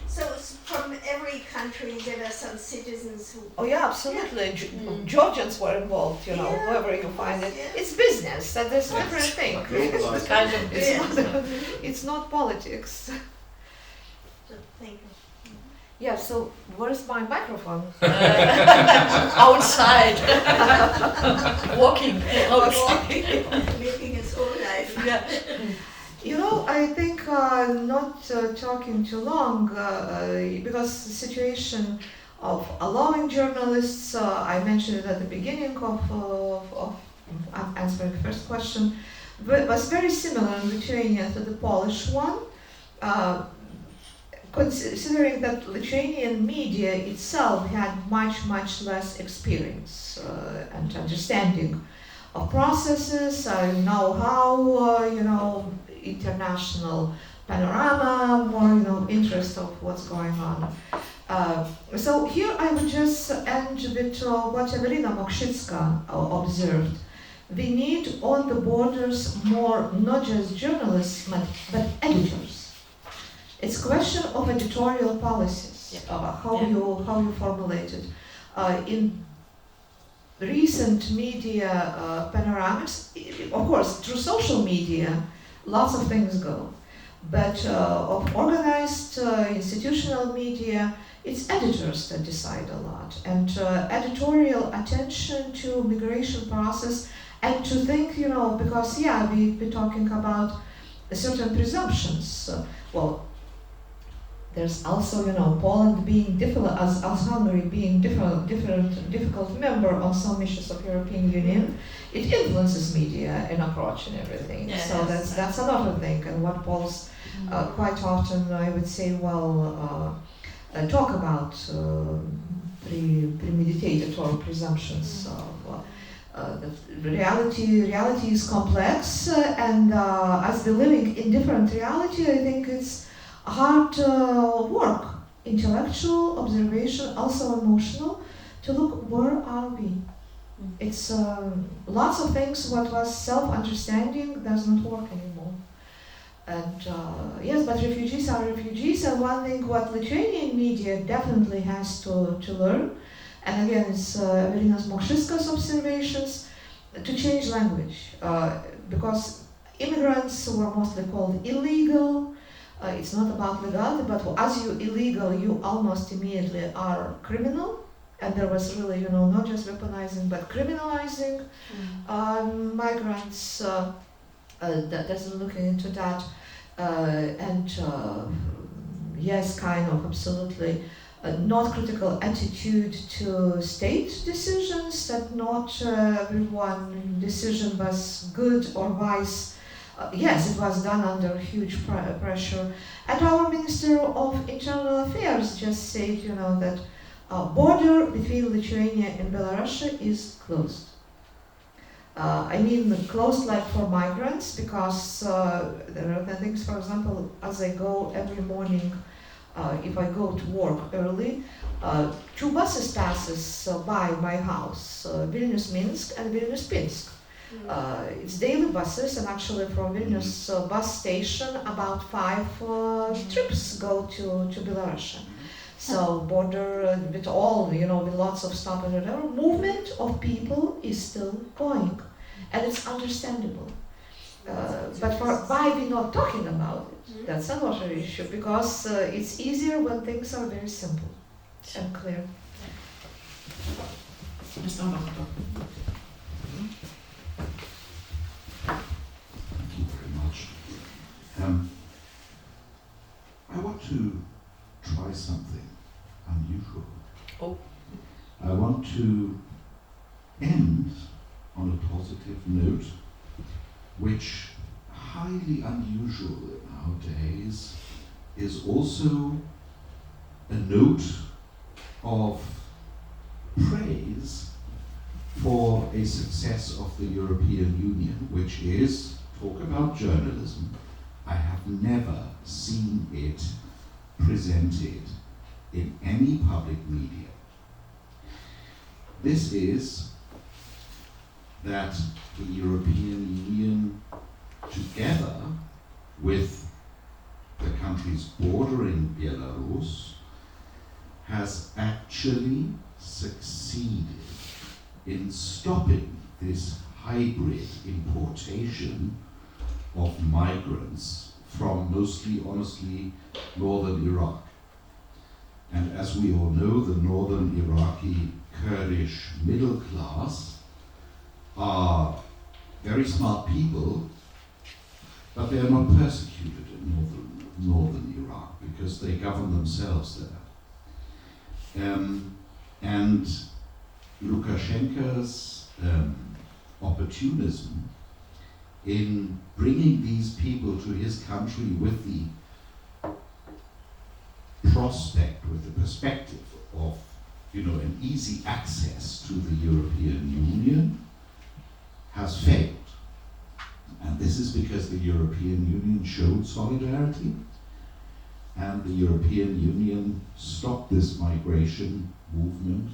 so it's from every country there were some citizens who. Oh yeah, absolutely. Georgians were involved, Yeah, whoever you find it. yeah. It's business, and that's a different thing. It's kind of Yeah. it's not politics. So, thank you. Yeah, so where's my microphone? Outside. Walking outside. Making its own life. Yeah. I think not talking too long because the situation of allowing journalists, I mentioned it at the beginning of answering the first question, was very similar in Lithuania to the Polish one. Considering that Lithuanian media itself had much less experience and understanding of processes, know-how, international panorama, more interest of what's going on. So here I would just end with what Ewelina Mokrzycka observed. We need on the borders more not just journalists but editors. It's a question of editorial policies, how you formulate it. In recent media panoramics, of course, through social media, lots of things go. But of organized institutional media, it's editors that decide a lot. And editorial attention to migration process and to think, because we're talking about certain presumptions. There's also, Poland being difficult, as Hungary being difficult member on some issues of European Union, it influences media in approach and everything. Yes. So that's another thing, and what Poles quite often, I would say, talk about premeditated or presumptions of the reality is complex, and as we're living in different reality, I think it's hard work, intellectual, observation, also emotional, to look where are we. It's lots of things what was self-understanding does not work anymore. And yes, but refugees are refugees, and one thing what Lithuanian media definitely has to learn, and again it's Ewelina Mokrzycka's observations, to change language, because immigrants were mostly called illegal. It's not about legality, but as you illegal, you almost immediately are criminal. And there was really, not just weaponizing, but criminalizing migrants. That doesn't look into that. Yes, kind of absolutely not critical attitude to state decisions, that not everyone decision was good or wise. Yes, it was done under huge pressure. And our Minister of Internal Affairs just said, that border between Lithuania and Belarus is closed. I mean closed like for migrants, because there are things, for example, as I go every morning, if I go to work early, 2 buses passes by my house, Vilnius-Minsk and Vilnius-Pinsk. It's daily buses, and actually from Vilnius bus station about 5 trips go to Belarus. So border with all, with lots of stop and whatever, movement of people is still going, and it's understandable. But why we're not talking about it, that's another issue, because it's easier when things are very simple and clear. Mr. Ambassador. Thank you very much. There are a lot of questions. I would like to focus on one. One is, what is the end on a positive note, which, highly unusual nowadays, is also a note of praise for a success of the European Union, which is, talk about journalism, I have never seen it presented in any public media. This is that the European Union, together with the countries bordering Belarus, has actually succeeded in stopping this hybrid importation of migrants from mostly, honestly, northern Iraq. And as we all know, the northern Iraqi Kurdish middle class are very smart people, but they are not persecuted in northern Iraq because they govern themselves there. And Lukashenko's opportunism in bringing these people to his country with the prospect, with the perspective of, an easy access to the European Union, has failed. And this is because the European Union showed solidarity, and the European Union stopped this migration movement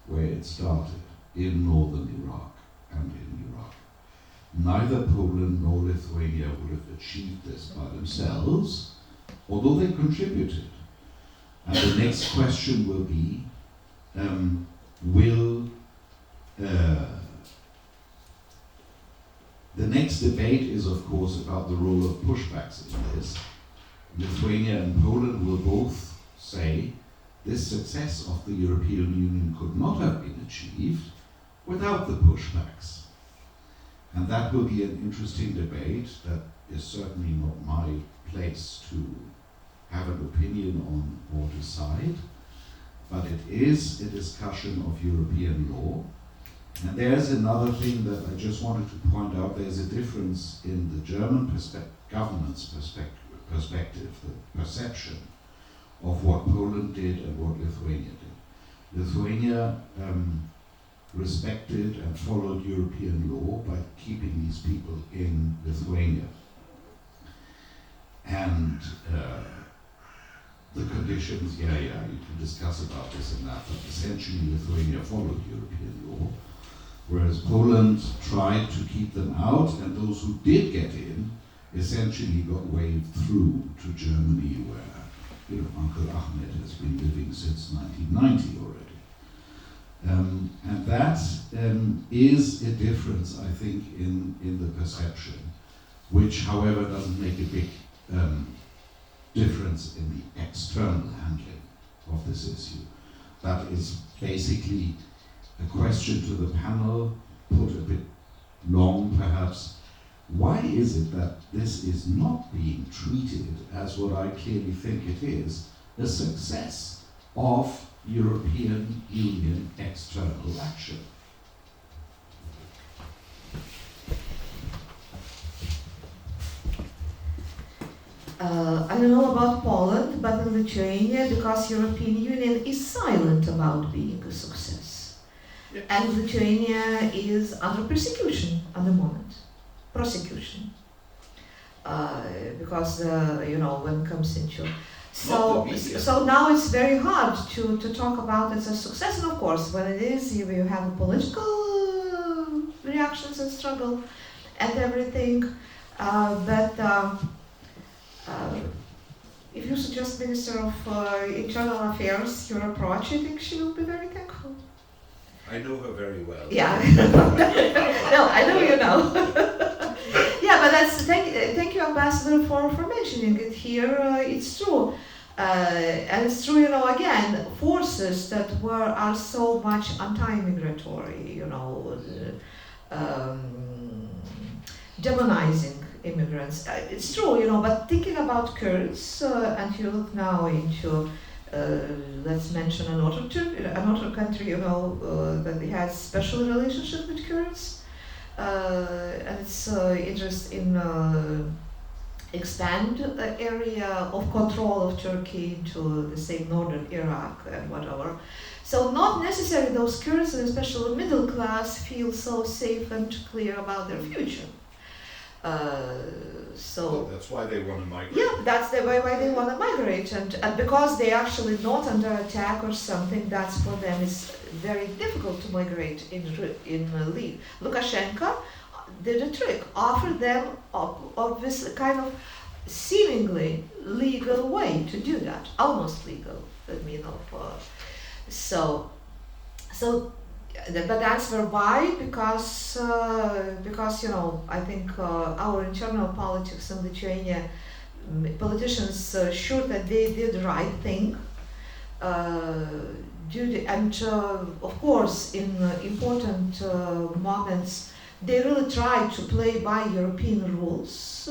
where it started, in northern Iraq and in Iraq. Neither Poland nor Lithuania would have achieved this by themselves, although they contributed. And the next question will be, the next debate is, of course, about the role of pushbacks in this. Lithuania and Poland will both say this success of the European Union could not have been achieved without the pushbacks. And that will be an interesting debate that is certainly not my place to have an opinion on or decide, but it is a discussion of European law. And there's another thing that I just wanted to point out. There's a difference in the German government's perspective, the perception of what Poland did and what Lithuania did. Lithuania respected and followed European law by keeping these people in Lithuania. And the conditions, you can discuss about this and that, but essentially Lithuania followed European law, whereas Poland tried to keep them out, and those who did get in essentially got waved through to Germany, where Uncle Ahmed has been living since 1990 already. And that is a difference, I think, in the perception, which, however, doesn't make a big difference in the external handling of this issue. That is basically a question to the panel, put a bit long perhaps. Why is it that this is not being treated as what I clearly think it is, a success of European Union external action? I don't know about Poland, but in Lithuania, because European Union is silent about being a success. Yeah. And Lithuania is under persecution at the moment. Prosecution. Because, when it comes into... So now it's very hard to talk about it as a success. And of course, when it is, you have a political reactions and struggle and everything. If you suggest Minister of Internal Affairs your approach, I think she will be very thankful. I know her very well. Yeah. No, I know you know. Yeah, but thank you, Ambassador, for mentioning it here. It's true. And it's true, again, forces that are so much anti-migratory, demonizing immigrants. It's true, but thinking about Kurds, and you look now into Let's mention another country, that has special relationship with Kurds, and its interest in expand area of control of Turkey into the same northern Iraq and whatever. So not necessarily those Kurds, and especially middle class, feel so safe and clear about their future. Well, that's why they want to migrate. Yeah, that's the way why they want to migrate, and because they actually not under attack or something. That's for them is very difficult to migrate in leave. Lukashenko did a trick, offered them obviously kind of seemingly legal way to do that, almost legal. But that's why, because I think our internal politics in Lithuania, politicians sure that they did the right thing, of course in important moments they really tried to play by European rules,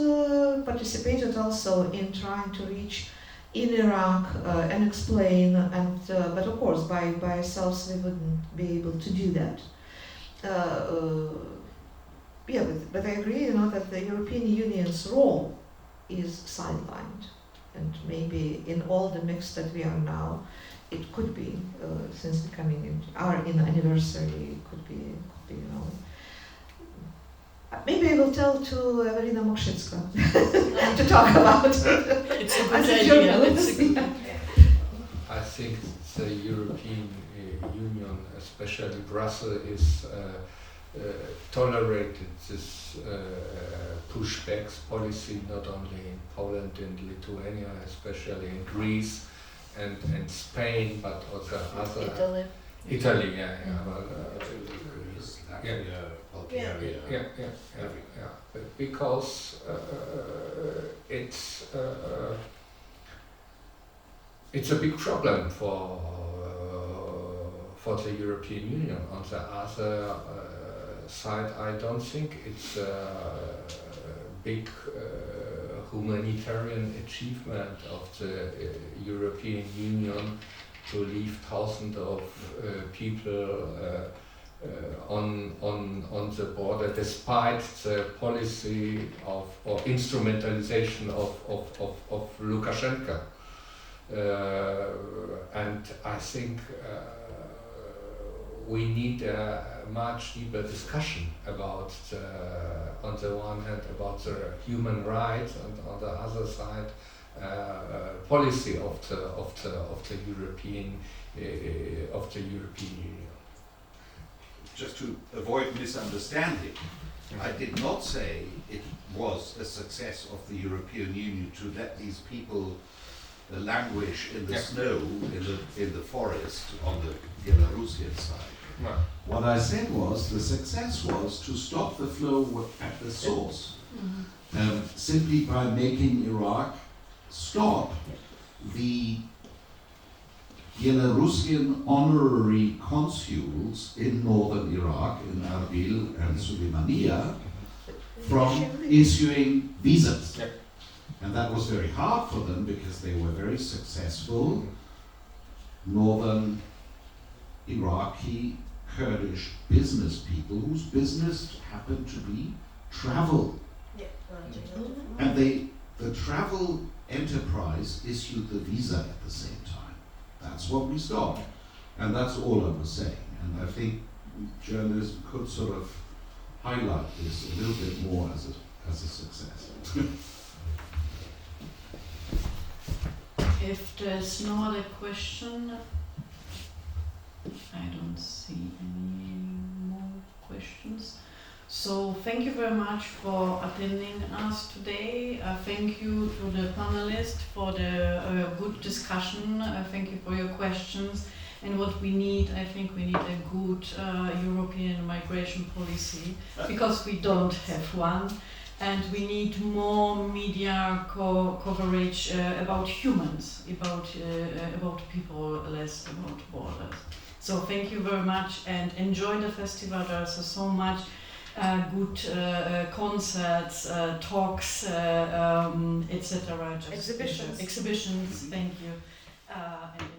participated also in trying to reach in Iraq and explain, but of course by ourselves we wouldn't be able to do that. But I agree, that the European Union's role is sidelined, and maybe in all the mix that we are now, it could be since becoming our anniversary could be. Maybe I will tell to Evelina Mokrzycka to talk about it. It's a As good a idea. journalist. It's a good I think the European Union, especially Brussels, is tolerated this pushbacks policy not only in Poland and Lithuania, especially in Greece and Spain, but also other Italy, Bulgaria. But because it's a big problem for the European Union. On the other side, I don't think it's a big humanitarian achievement of the European Union to leave thousands of people on the border, despite the policy or instrumentalization of Lukashenko. And I think we need a much deeper discussion about on the one hand about the human rights, and on the other side policy of the European Union. Just to avoid misunderstanding, I did not say it was a success of the European Union to let these people languish in the snow, in the forest on the Belarusian side. No. What I said was the success was to stop the flow at the source, simply by making Iraq stop the Belarusian honorary consuls in northern Iraq, in Erbil and Suleimania, from issuing visas. Yep. And that was very hard for them because they were very successful northern Iraqi Kurdish business people whose business happened to be travel. And the travel enterprise issued the visa at the same time. That's what we stopped. And that's all I was saying. And I think journalism could sort of highlight this a little bit more as a success. If there's no other question, I don't see any more questions. So thank you very much for attending us today. Thank you to the panelists for the good discussion. Thank you for your questions. And what we need, I think we need a good European migration policy, because we don't have one. And we need more media coverage about humans, about people, less about borders. So thank you very much, and enjoy the festival. There's so much good concerts, talks, etc. Exhibitions. Exhibitions. Thank you. and